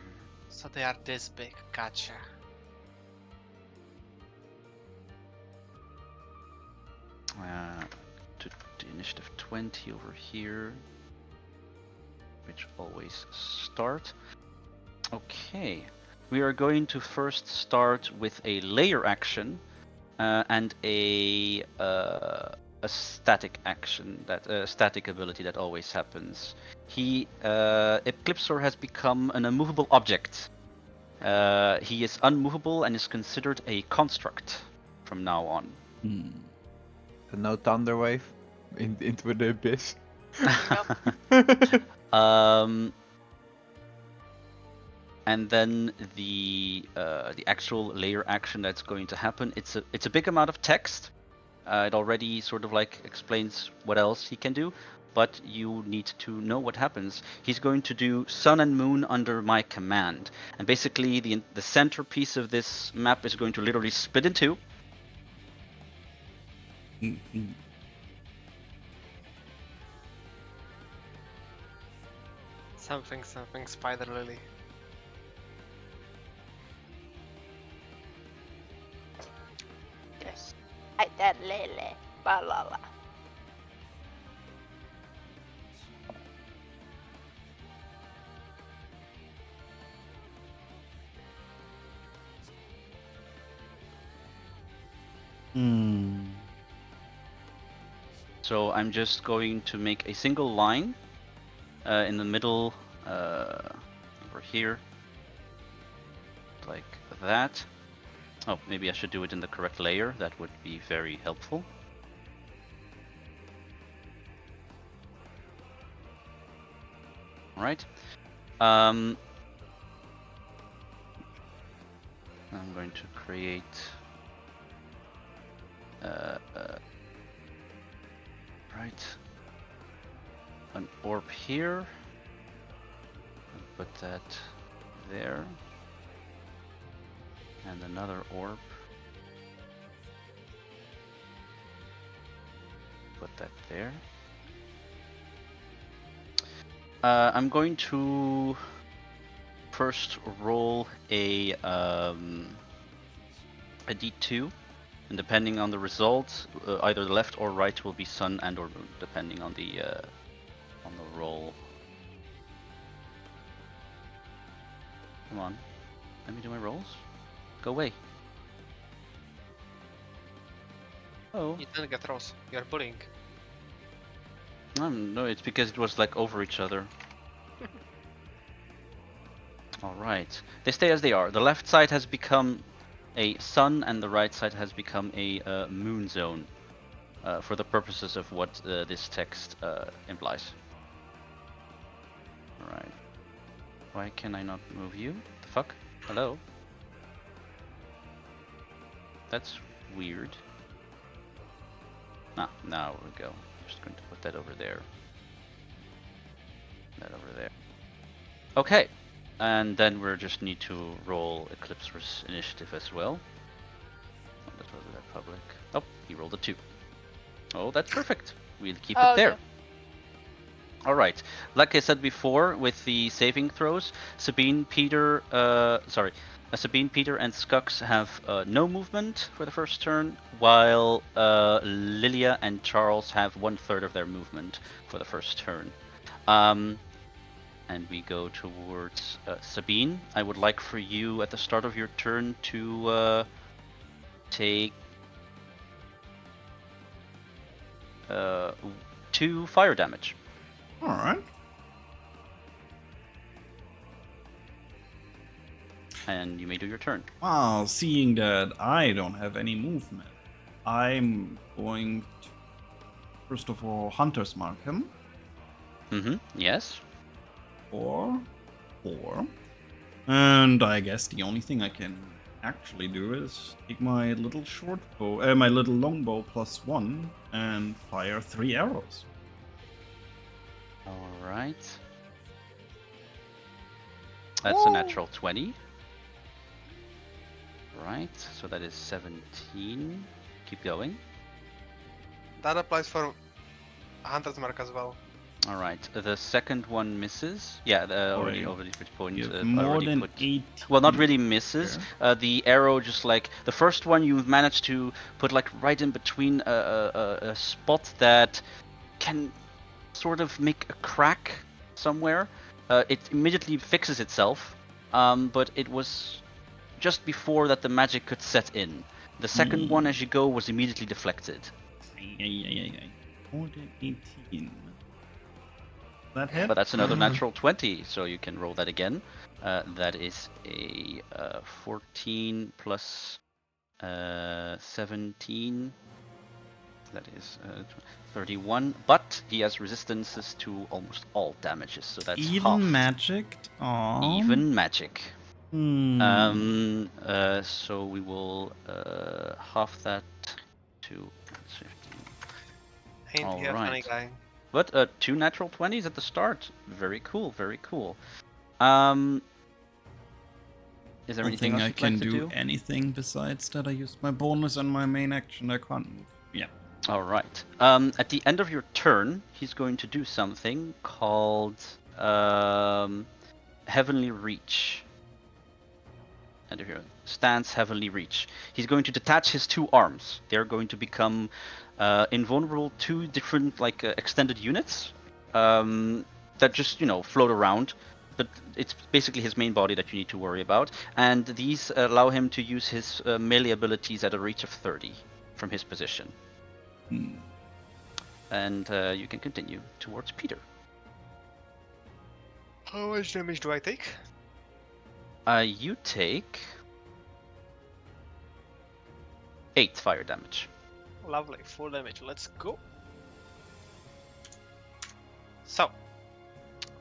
Speaker 2: So they are this big. Gotcha.
Speaker 1: To the initiative 20 over here, which always start. Okay, we are going to first start with a layer action and a static action, that static ability that always happens. Eclipsor has become an immovable object, He is unmovable and is considered a construct from now on.
Speaker 5: No thunder wave into the abyss.
Speaker 1: And then the actual layer action that's going to happen. It's a big amount of text. It already sort of like explains what else he can do, but you need to know what happens. He's going to do sun and moon under my command, and basically the centerpiece of this map is going to literally split in two.
Speaker 2: Something, spider lily.
Speaker 3: Yes. Spider lily. Balala.
Speaker 1: So I'm just going to make a single line in the middle over here, like that. Oh, maybe I should do it in the correct layer. That would be very helpful. All right. I'm going to create right an orb here. And put that there. And another orb. Put that there. I'm going to first roll a d2, and depending on the result, either left or right will be sun and or moon, depending on the roll. Come on, let me do my rolls. Go away. Oh.
Speaker 2: You didn't get rolls. You're bullying.
Speaker 1: No, it's because it was like over each other. Alright. They stay as they are. The left side has become a sun and the right side has become a moon zone for the purposes of what this text implies. Alright. Why can I not move you? The fuck? Hello? That's weird. Ah, now we go. Just going to put that over there. That over there. Okay. And then we just need to roll Eclipse's initiative as well. Oh, that was that public. Oh, he rolled a 2. Oh, that's perfect. We'll keep it there.
Speaker 3: Okay.
Speaker 1: Alright. Like I said before, with the saving throws, Sabine, Peter, Sabine, Peter, and Skux have no movement for the first turn, while Lilia and Charles have 1/3 of their movement for the first turn. And we go towards Sabine. I would like for you at the start of your turn to take 2 fire damage.
Speaker 4: Alright.
Speaker 1: And you may do your turn.
Speaker 4: Well, seeing that I don't have any movement, I'm going to, first of all, Hunter's Mark him.
Speaker 1: Yes.
Speaker 4: 4. And I guess the only thing I can actually do is take my little my little longbow +1 and fire 3 arrows.
Speaker 1: Alright. That's a natural 20. Right, so that is 17. Keep going.
Speaker 2: That applies for Hunter's Mark as well.
Speaker 1: Alright, the second one misses. Yeah, already put point.
Speaker 4: You have more than 18.
Speaker 1: Well, not really misses. The arrow just like the first one you've managed to put like right in between a spot that can sort of make a crack somewhere. It immediately fixes itself, but it was just before that the magic could set in. The second one as you go was immediately deflected.
Speaker 4: More than 18. That hit?
Speaker 1: But that's another natural 20, so you can roll that again. That is a 14 plus 17. That is 31. But he has resistances to almost all damages, so that's
Speaker 4: Even
Speaker 1: half.
Speaker 4: magicked? Aww.
Speaker 1: Even magic.
Speaker 4: Hmm.
Speaker 1: So we will half that to 15.
Speaker 2: Ain't he a funny
Speaker 1: Alright.
Speaker 2: guy?
Speaker 1: But 2 natural 20s at the start. Very cool, very cool. Is there
Speaker 4: I don't
Speaker 1: anything
Speaker 4: think
Speaker 1: else
Speaker 4: I
Speaker 1: you'd
Speaker 4: can
Speaker 1: like to
Speaker 4: do anything besides that. I used my bonus and my main action. I can't move. Yeah.
Speaker 1: Alright. At the end of your turn, he's going to do something called Heavenly Reach. And here, stance Heavenly Reach. He's going to detach his 2 arms. They're going to become invulnerable to different extended units that just float around. But it's basically his main body that you need to worry about. And these allow him to use his melee abilities at a reach of 30 from his position. And you can continue towards Peter.
Speaker 2: How much damage do I take?
Speaker 1: You take 8 fire damage.
Speaker 2: Lovely, full damage. Let's go. So,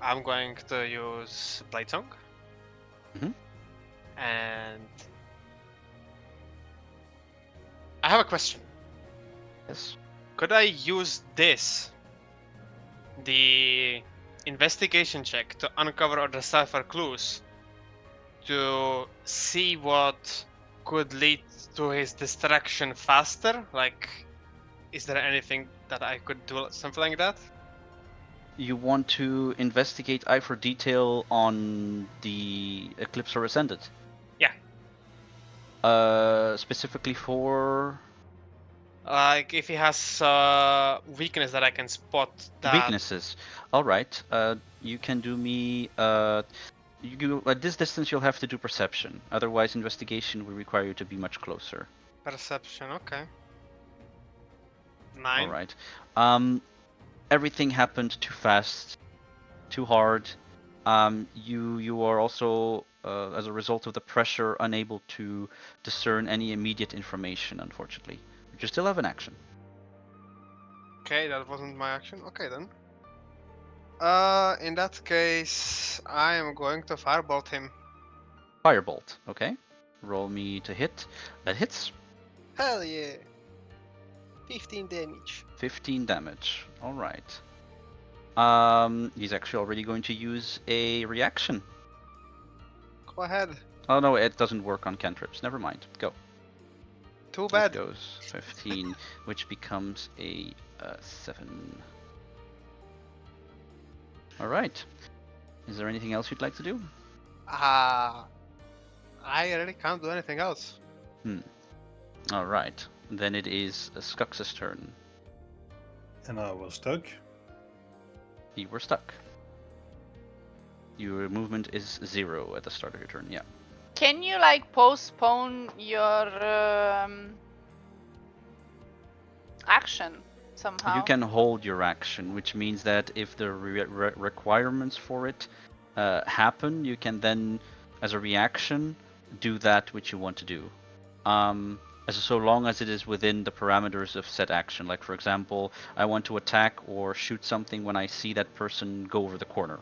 Speaker 2: I'm going to use Blade Song.
Speaker 1: Mhm.
Speaker 2: And I have a question.
Speaker 1: Yes.
Speaker 2: Could I use this, the investigation check, to uncover or decipher clues to see what could lead to his distraction faster? Like, is there anything that I could do, something like that?
Speaker 1: You want to investigate eye for detail on the Eclipse or Ascended?
Speaker 2: Yeah.
Speaker 1: Specifically for
Speaker 2: Like, if he has weakness that I can spot that.
Speaker 1: weaknesses. All right. You can do me. At this distance, you'll have to do perception. Otherwise, investigation will require you to be much closer.
Speaker 2: Perception, okay.
Speaker 1: All
Speaker 2: 9.
Speaker 1: right. Everything happened too fast, too hard. You are also, as a result of the pressure, unable to discern any immediate information, unfortunately. But you still have an action.
Speaker 2: Okay, that wasn't my action. Okay then. In that case, I am going to firebolt him.
Speaker 1: Firebolt, okay. Roll me to hit. That hits.
Speaker 2: Hell yeah! 15 damage.
Speaker 1: 15 damage. All right. He's actually already going to use a reaction.
Speaker 2: Go ahead.
Speaker 1: Oh no, it doesn't work on cantrips. Never mind. Go.
Speaker 2: Too
Speaker 1: It
Speaker 2: bad.
Speaker 1: goes 15, which becomes a 7. All right. Is there anything else you'd like to do?
Speaker 2: I really can't do anything else.
Speaker 1: All right. Then it is Skux's turn.
Speaker 6: And I was stuck.
Speaker 1: You were stuck. Your movement is 0 at the start of your turn. Yeah.
Speaker 3: Can you like postpone your action somehow?
Speaker 1: You can hold your action, which means that if the requirements for it happen, you can then, as a reaction, do that which you want to do. So long as it is within the parameters of said action. Like, for example, I want to attack or shoot something when I see that person go over the corner.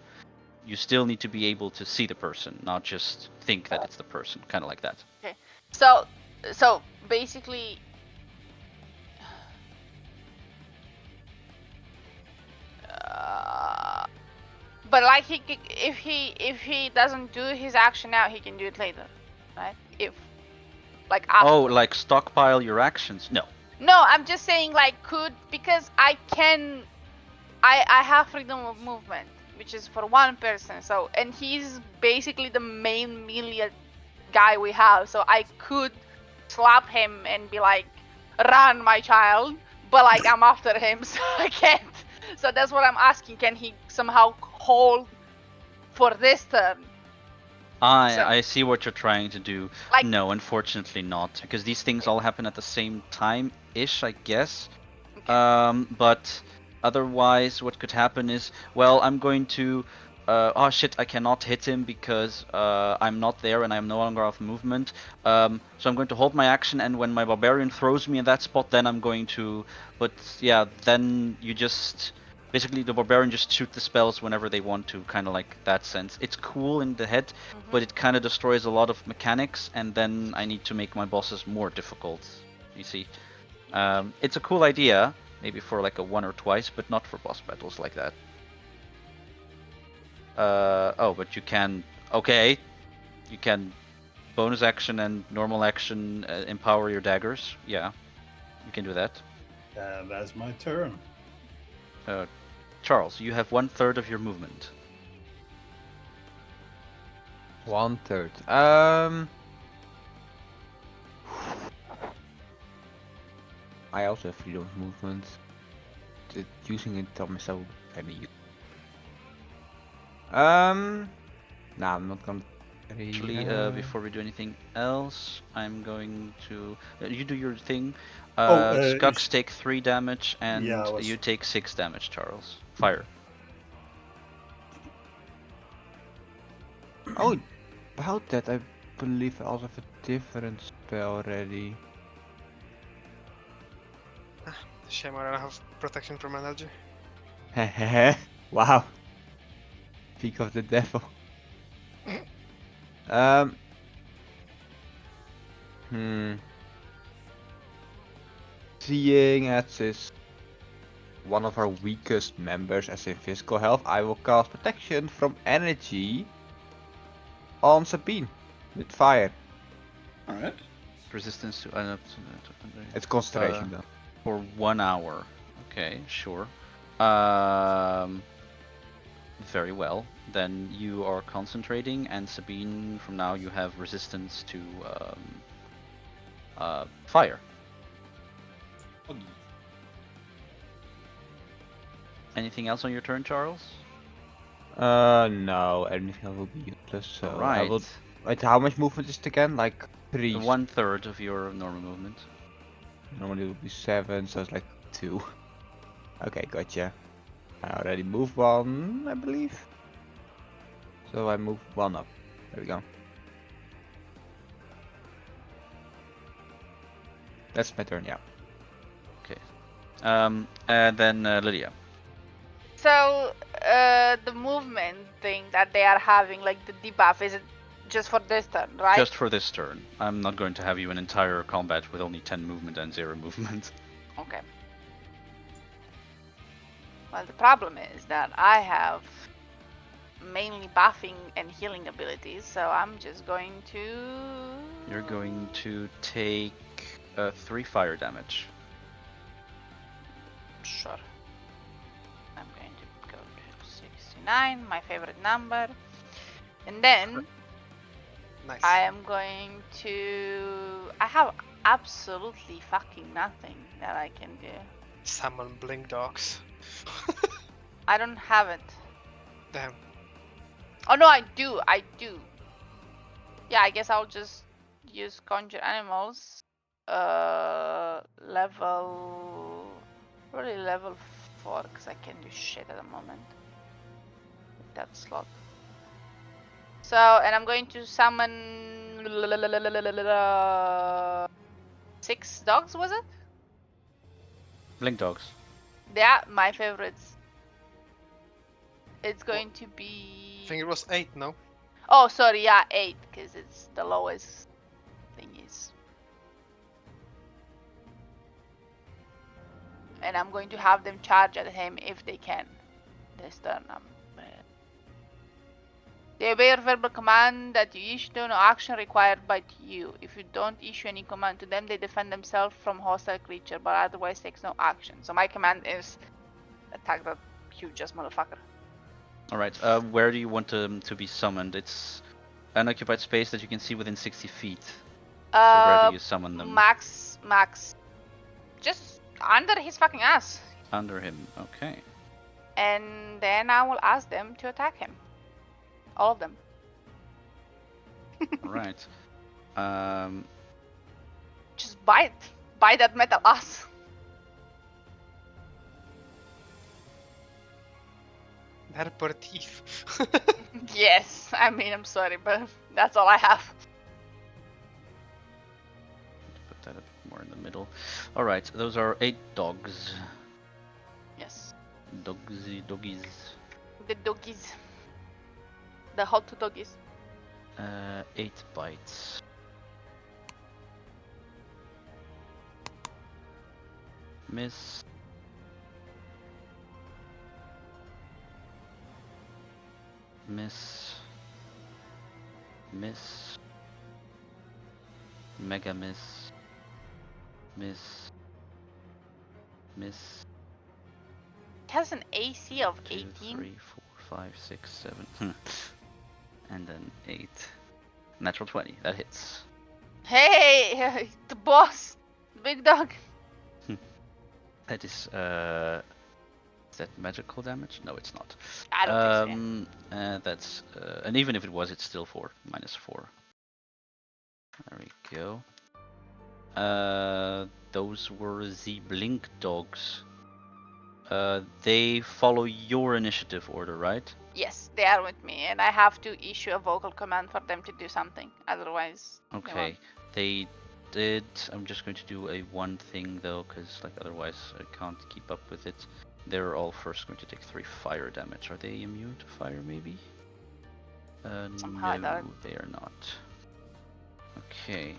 Speaker 1: You still need to be able to see the person, not just think that it's the person, kind of like that.
Speaker 3: Okay. So basically, but like if he doesn't do his action now, he can do it later, right? If like after.
Speaker 1: Oh, like stockpile your actions? No.
Speaker 3: No, I'm just saying like because I have freedom of movement, which is for one person. So and he's basically the main melee guy we have. So I could slap him and be like, "Run, my child!" But like I'm after him, so I can't. So that's what I'm asking. Can he somehow hold for this turn?
Speaker 1: I see what you're trying to do.
Speaker 3: Like,
Speaker 1: no, unfortunately not, because these things all happen at the same time-ish, I guess.
Speaker 3: Okay.
Speaker 1: But Otherwise, what could happen is, well, I'm going to, oh shit, I cannot hit him because I'm not there and I'm no longer off movement. So I'm going to hold my action, and when my barbarian throws me in that spot, then I'm going to. But yeah, then you just basically the barbarian just shoot the spells whenever they want to, kind of like that sense. It's cool in the head, but it kind of destroys a lot of mechanics, and then I need to make my bosses more difficult. You see, it's a cool idea. Maybe for like a one or twice, but not for boss battles like that. Oh, but you can. Okay, you can bonus action and normal action empower your daggers. Yeah, you can do that.
Speaker 6: That's my turn.
Speaker 1: Charles, you have 1/3 of your movement.
Speaker 5: 1/3. I also have freedom of movement. Using it on myself any use. Nah, I'm not gonna.
Speaker 1: Actually, before we do anything else, I'm going to. You do your thing.
Speaker 6: Oh,
Speaker 1: Skucks take 3 damage, and
Speaker 6: Yeah, I was-
Speaker 1: you take 6 damage, Charles. Fire.
Speaker 5: Oh, about that, I believe I also have a different spell already.
Speaker 2: Shame I don't have protection from energy.
Speaker 5: Hehehe. Wow. Peak of the devil. Seeing as is one of our weakest members as in physical health, I will cast protection from energy on Sabine with fire.
Speaker 4: Alright.
Speaker 1: Resistance to.
Speaker 5: It's concentration though.
Speaker 1: For 1 hour. Okay, sure. Very well. Then you are concentrating, and Sabine, from now you have resistance to fire. Anything else on your turn, Charles?
Speaker 5: No, anything will be useless. So I will. Wait, how much movement is it again? Like 3.
Speaker 1: 1/3 of your normal movement.
Speaker 5: Normally it would be 7, so it's like 2. Okay, gotcha. I already moved 1, I believe. So I move 1 up. There we go. That's my turn, yeah.
Speaker 1: Okay. And then Lydia.
Speaker 3: So, the movement thing that they are having, like the debuff, is it just for this turn, right?
Speaker 1: Just for this turn. I'm not going to have you in entire combat with only 10 movement and 0 movement.
Speaker 3: Okay. Well, the problem is that I have mainly buffing and healing abilities, so I'm just going to...
Speaker 1: You're going to take 3 fire damage.
Speaker 3: Sure. I'm going to go to 69, my favorite number. And then
Speaker 2: Nice.
Speaker 3: I am going to... I have absolutely fucking nothing that I can do.
Speaker 2: Summon blink dogs.
Speaker 3: I don't have it.
Speaker 2: Damn.
Speaker 3: Oh no, I do. Yeah, I guess I'll just use conjure animals. Level... Probably level 4, because I can't do shit at the moment. With that slot. So, and I'm going to summon... 6 dogs, was it?
Speaker 1: Blink dogs.
Speaker 3: Yeah, my favorites. It's going to be...
Speaker 2: I think it was 8, no?
Speaker 3: Oh, sorry, yeah, 8, because it's the lowest thing is. And I'm going to have them charge at him if they can. This turn. They obey your verbal command that you issue, no action required by you. If you don't issue any command to them, they defend themselves from hostile creature, but otherwise takes no action. So my command is attack that huge ass motherfucker.
Speaker 1: Alright, where do you want them to be summoned? It's unoccupied space that you can see within 60 feet. So where do you summon them?
Speaker 3: Max. Just under his fucking ass.
Speaker 1: Under him, okay.
Speaker 3: And then I will ask them to attack him. All of them.
Speaker 1: Alright.
Speaker 3: Just bite that metal ass.
Speaker 2: They're poor thief.
Speaker 3: Yes, I mean, I'm sorry, but that's all I have.
Speaker 1: Put that a bit more in the middle. All right, those are 8 dogs.
Speaker 3: Yes,
Speaker 1: Doggies.
Speaker 3: the doggies. The hot doggies.
Speaker 1: 8 bites. Miss. Miss. Miss. Mega miss. Miss. Miss.
Speaker 3: It has an AC of
Speaker 1: 2,
Speaker 3: 18.
Speaker 1: 3, 4, 5, 6, 7. And then 8. Natural 20. That hits.
Speaker 3: Hey, the boss, the big dog.
Speaker 1: That is that magical damage? No, it's not.
Speaker 3: I don't think so.
Speaker 1: That's and even if it was, it's still 4 minus 4. There we go. Those were the blink dogs. They follow your initiative order, right?
Speaker 3: Yes, they are with me, and I have to issue a vocal command for them to do something. Otherwise, they
Speaker 1: Okay.
Speaker 3: won't.
Speaker 1: They did. I'm just going to do a one thing though, because like otherwise I can't keep up with it. They're all first going to take 3 fire damage. Are they immune to fire, maybe?
Speaker 3: Somehow I
Speaker 1: No,
Speaker 3: don't.
Speaker 1: they are not. Okay.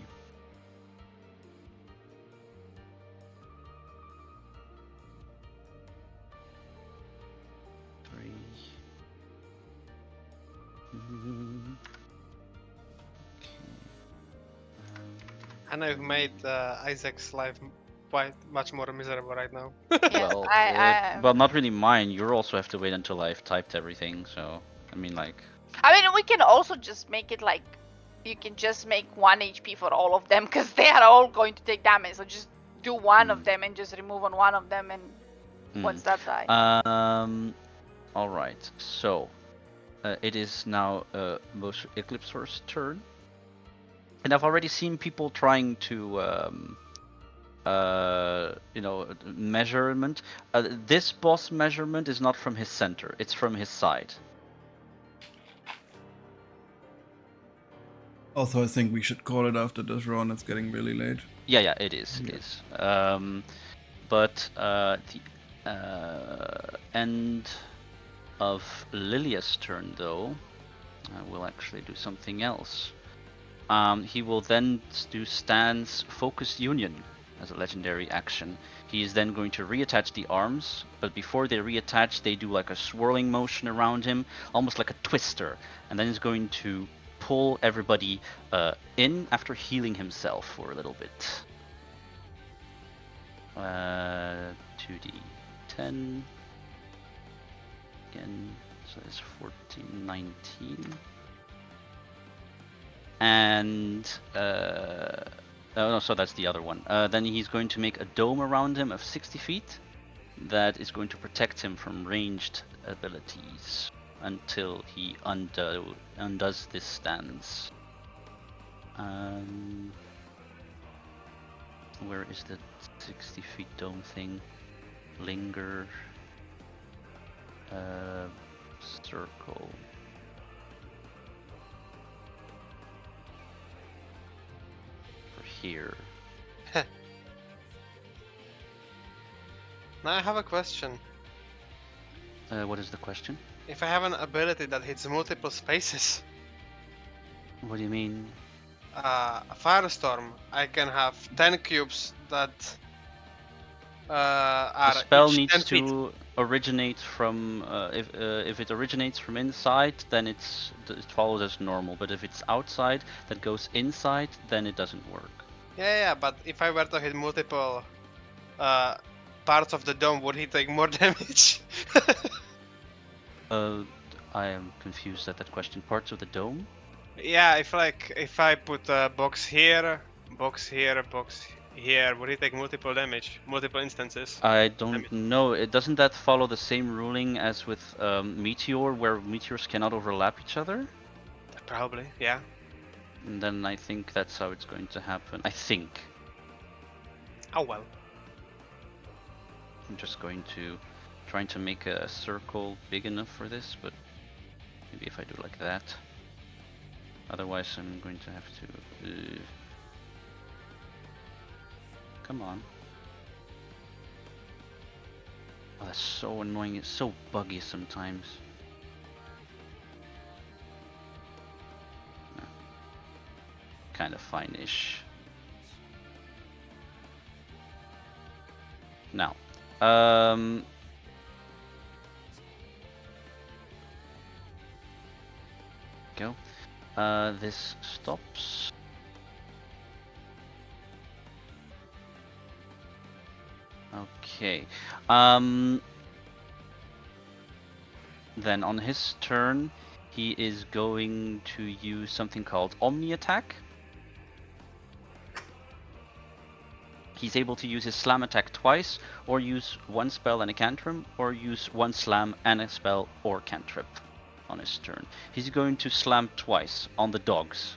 Speaker 1: Three.
Speaker 2: And I've made Isaac's life quite much more miserable right now.
Speaker 3: Yes,
Speaker 1: Well, well, not really mine. You also have to wait until I've typed everything. So, I mean, like.
Speaker 3: I mean, we can also just make it like you can just make 1 HP for all of them because they are all going to take damage. So just do one of them and just remove on one of them, and once that die.
Speaker 1: All right. So, it is now Eclipsor's turn, and I've already seen people trying to, measurement. This boss measurement is not from his center; it's from his side.
Speaker 4: Also, I think we should call it after this run. It's getting really late.
Speaker 1: Yeah, it is. It is. But the end of Lilia's turn, though, will actually do something else. He will then do Stan's Focus Union as a legendary action. He is then going to reattach the arms, but before they reattach, they do like a swirling motion around him, almost like a twister, and then he's going to pull everybody in after healing himself for a little bit. 2d10 again, so it's 14, 19. And no, so that's the other one. Then he's going to make a dome around him of 60 feet that is going to protect him from ranged abilities until he undoes this stance. Where is the 60 feet dome thing? Linger. Circle. Here.
Speaker 2: Now I have a question.
Speaker 1: What is the question?
Speaker 2: If I have an ability that hits multiple spaces,
Speaker 1: What do you mean?
Speaker 2: a firestorm, I can have 10 cubes that are
Speaker 1: The spell
Speaker 2: each
Speaker 1: needs
Speaker 2: 10 feet.
Speaker 1: to originate from if it originates from inside, then it follows as normal. But if it's outside that goes inside, then it doesn't work.
Speaker 2: Yeah, but if I were to hit multiple parts of the dome, would he take more damage?
Speaker 1: I am confused at that question. Parts of the dome?
Speaker 2: Yeah, if I put a box here, box here, box here, would he take multiple damage, multiple instances?
Speaker 1: I don't know. Doesn't that follow the same ruling as with Meteor, where meteors cannot overlap each other?
Speaker 2: Probably, yeah.
Speaker 1: And then I think that's how it's going to happen. I think.
Speaker 2: Oh well.
Speaker 1: I'm just going to try trying to make a circle big enough for this, but maybe if I do like that. Otherwise, I'm going to have to. Come on. Oh, that's so annoying. It's so buggy sometimes. Kind of fine-ish. Now, go. This stops. Okay. Then on his turn, he is going to use something called Omni Attack. He's able to use his slam attack twice, or use one spell and a cantrip, or use one slam and a spell or cantrip on his turn. He's going to slam twice on the dogs.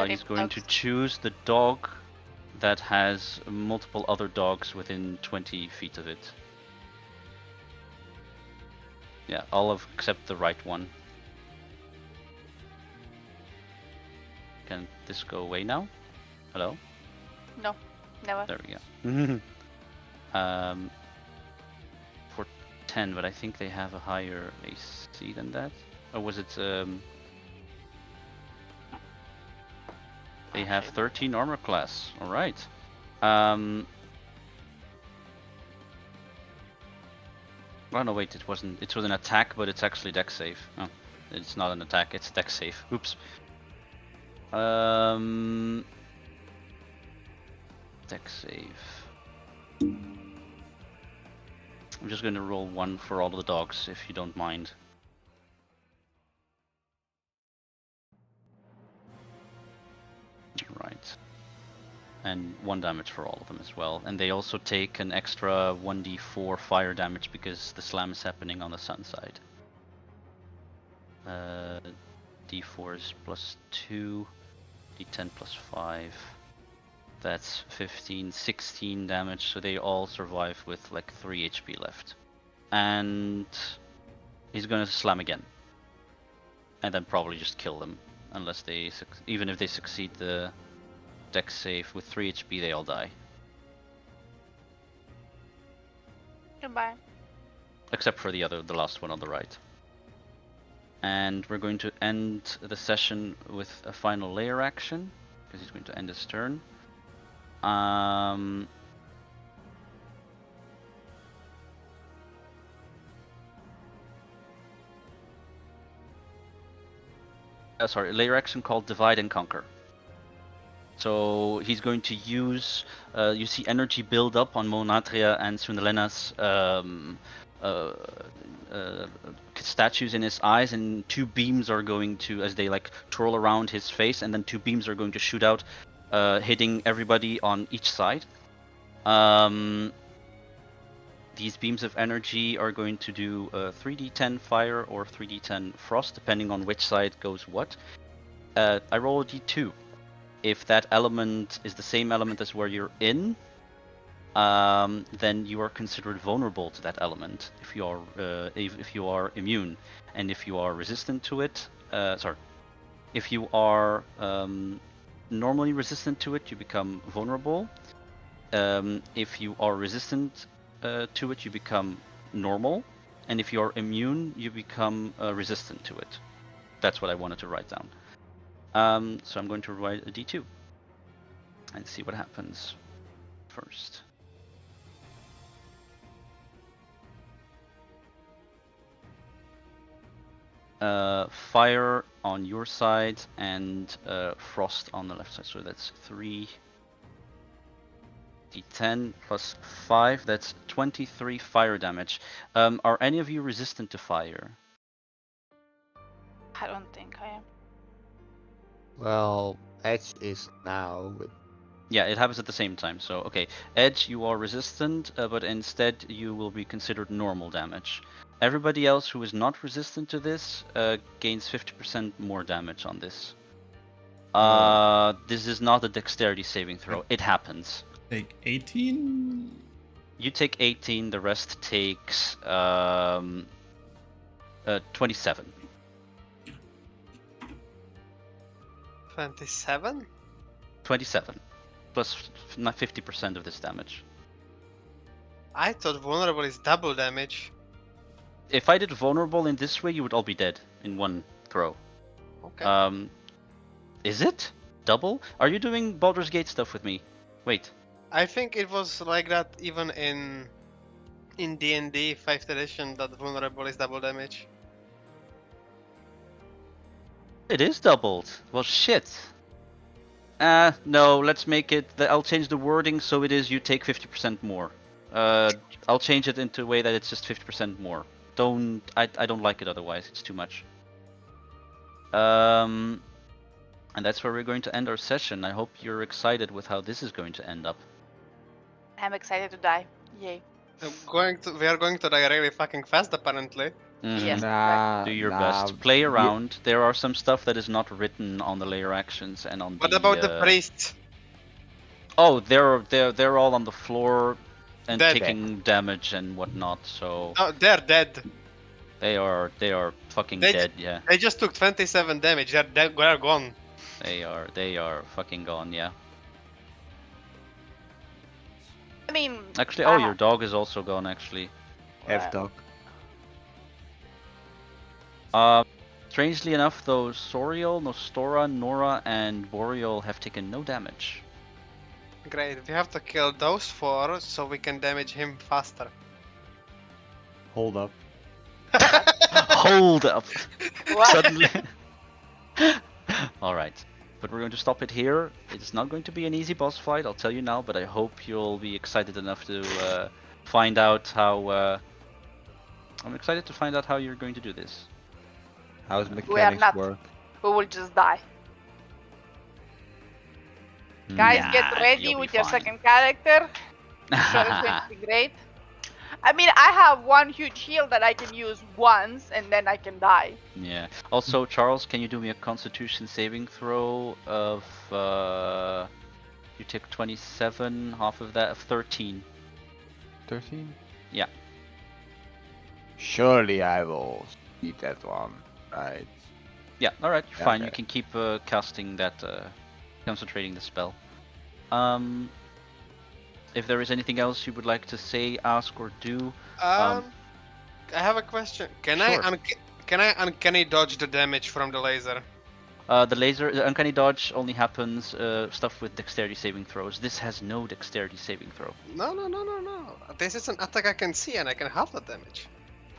Speaker 1: He's going to choose the dog that has multiple other dogs within 20 feet of it. Yeah, all of except the right one. Can this go away now? Hello?
Speaker 3: No, never.
Speaker 1: There we go. For 10, but I think they have a higher AC than that. Or was it? They have 13 armor class. All right. Oh no, wait, it wasn't. It was an attack, but it's actually dex save. Oh, it's not an attack. It's dex save. Oops. Dex save. I'm just going to roll one for all of the dogs, if you don't mind. Right. And 1 damage for all of them as well. And they also take an extra 1d4 fire damage because the slam is happening on the sun side. D4 is +2, D10 +5. That's 15, 16 damage, so they all survive with like 3 HP left. And he's gonna slam again. And then probably just kill them. Unless they, even if they succeed the dex save with 3 HP, they all die.
Speaker 3: Goodbye.
Speaker 1: Except for the last one on the right. And we're going to end the session with a final layer action, because he's going to end his turn. Sorry, layer action called Divide and Conquer. So he's going to use, you see energy build up on Monatria and Sunalena's statues in his eyes, and 2 beams are going to, as they like twirl around his face, and then 2 beams are going to shoot out, hitting everybody on each side. These beams of energy are going to do 3d10 fire or 3d10 frost, depending on which side goes what. I roll a d2. If that element is the same element as where you're in, then you are considered vulnerable to that element if you are immune, and if you are resistant to it, if you are normally resistant to it, you become vulnerable. If you are resistant to it, you become normal, and if you are immune, you become resistant to it. That's what I wanted to write down. So I'm going to write a d2 and see what happens first. Fire on your side and frost on the left side. So that's 3 d10 plus 5. That's 23 fire damage. Are any of you resistant to fire?
Speaker 3: I don't think I am.
Speaker 5: Well, Edge is now.
Speaker 1: Yeah, it happens at the same time. So, okay. Edge, you are resistant, but instead you will be considered normal damage. Everybody else who is not resistant to this gains 50% more damage on this. This is not a dexterity saving throw. It happens.
Speaker 4: Take 18.
Speaker 1: You take 18. The rest takes 27.
Speaker 2: 27?
Speaker 1: 27 plus 50% of this damage.
Speaker 2: I thought vulnerable is double damage.
Speaker 1: If I did vulnerable in this way, you would all be dead in one throw.
Speaker 2: Okay.
Speaker 1: Is it double? Are you doing Baldur's Gate stuff with me? Wait.
Speaker 2: I think it was like that even in DND 5th edition, that vulnerable is double damage.
Speaker 1: It is doubled. Well, shit. No, let's make it... I'll change the wording so it is you take 50% more. I'll change it into a way that it's just 50% more. I don't like it otherwise, it's too much. And that's where we're going to end our session. I hope you're excited with how this is going to end up.
Speaker 3: I'm excited to die. Yay.
Speaker 2: We are going to die really fucking fast, apparently.
Speaker 1: Mhm.
Speaker 3: Yes.
Speaker 5: Nah,
Speaker 1: Do your
Speaker 5: nah,
Speaker 1: best. Play around. There are some stuff that is not written on the layer actions and on
Speaker 2: What
Speaker 1: the...
Speaker 2: about the priests?
Speaker 1: Oh, they're all on the floor and
Speaker 2: Dead.
Speaker 1: taking damage and whatnot. So
Speaker 2: Oh, they're dead.
Speaker 1: they are fucking
Speaker 2: They
Speaker 1: dead. Yeah,
Speaker 2: They just took 27 damage. They're gone.
Speaker 1: they are fucking gone. Yeah.
Speaker 3: I mean,
Speaker 1: Actually, oh, your dog is also gone. Actually,
Speaker 5: F-dog.
Speaker 1: strangely enough, though, Soriel, Nostora, Nora, and Boreal have taken no damage.
Speaker 2: Great. We have to kill those 4 so we can damage him faster.
Speaker 5: Hold up.
Speaker 1: Hold up!
Speaker 3: what?
Speaker 1: Suddenly. All right, but we're going to stop it here. It's not going to be an easy boss fight, I'll tell you now. But I hope you'll be excited enough to find out how. I'm excited to find out how you're going to do this.
Speaker 5: How's
Speaker 3: We are
Speaker 5: mechanics
Speaker 3: not.
Speaker 5: work?
Speaker 3: We will just die. Guys,
Speaker 1: Nah,
Speaker 3: get ready
Speaker 1: you'll be
Speaker 3: with your
Speaker 1: fine.
Speaker 3: second character. Sure, it's going to be great. I mean, I have one huge heal that I can use once, and then I can die.
Speaker 1: Yeah. Also, Charles, can you do me a Constitution saving throw of? You took 27, half of that of 13.
Speaker 5: 13?
Speaker 1: Yeah.
Speaker 5: Surely I will beat that one, right?
Speaker 1: Yeah. All right.
Speaker 5: Yeah,
Speaker 1: Fine.
Speaker 5: okay.
Speaker 1: You can keep casting that, concentrating the spell. If there is anything else you would like to say, ask, or do,
Speaker 2: I have a question. Can
Speaker 1: Sure.
Speaker 2: I uncanny dodge the damage from the laser?
Speaker 1: the uncanny dodge only happens stuff with dexterity saving throws. This has no dexterity saving throw.
Speaker 2: No. This is an attack I can see and I can half the damage.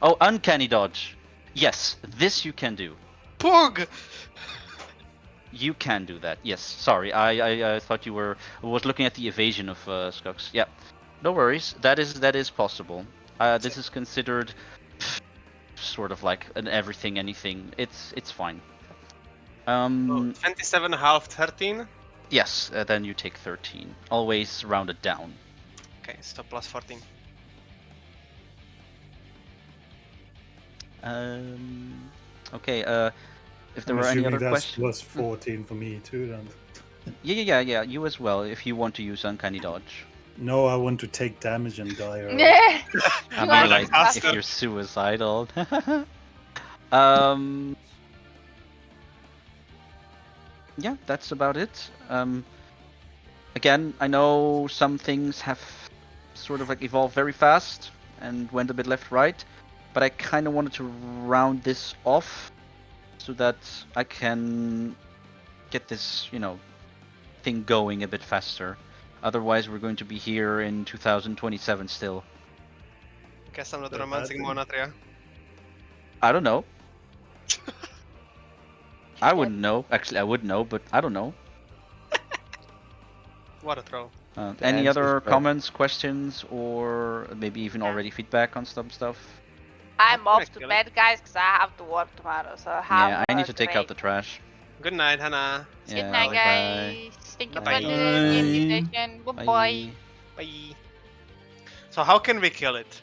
Speaker 1: Oh, uncanny dodge. Yes, this you can do.
Speaker 2: Pug!
Speaker 1: You can do that. Yes. Sorry, I thought you was looking at the evasion of Skux. Yeah. No worries. That is possible. This is considered sort of like an everything anything. It's fine.
Speaker 2: 27 half 13?
Speaker 1: Yes. Then you take 13. Always rounded down.
Speaker 2: Okay, so plus 14.
Speaker 1: Okay. If there
Speaker 6: I'm
Speaker 1: were any
Speaker 6: assuming
Speaker 1: other
Speaker 6: that's
Speaker 1: questions.
Speaker 6: plus 14 for me too then.
Speaker 1: Yeah. You as well. If you want to use uncanny dodge.
Speaker 6: No, I want to take damage and die early.
Speaker 3: Yeah.
Speaker 1: I
Speaker 3: You
Speaker 1: mean,
Speaker 3: are
Speaker 1: like,
Speaker 2: faster.
Speaker 1: if you're suicidal. Yeah, that's about it. Again, I know some things have sort of like evolved very fast and went a bit left-right, but I kind of wanted to round this off so that I can get this, thing going a bit faster. Otherwise, we're going to be here in 2027 still.
Speaker 2: Guess I'm not
Speaker 6: That
Speaker 2: romancing
Speaker 6: bad thing.
Speaker 2: Monatria.
Speaker 1: I don't know. I wouldn't know. Actually, I would know, but I don't know.
Speaker 2: What a troll.
Speaker 5: The
Speaker 1: Any
Speaker 5: answer's
Speaker 1: other
Speaker 5: perfect.
Speaker 1: comments, questions, or maybe even already feedback on some stuff?
Speaker 3: I'm
Speaker 2: I'll
Speaker 3: off to
Speaker 2: kill it.
Speaker 3: bed, guys, because I have to work tomorrow. So have
Speaker 1: Yeah, I need
Speaker 3: a
Speaker 1: to take out the
Speaker 3: great-
Speaker 1: trash.
Speaker 2: Good night, Hannah.
Speaker 3: Good
Speaker 1: Yeah,
Speaker 3: night,
Speaker 1: bye-bye.
Speaker 3: guys. Thank you for
Speaker 2: Bye-bye.
Speaker 3: the invitation. Bye bye.
Speaker 2: Bye. So how can we kill it?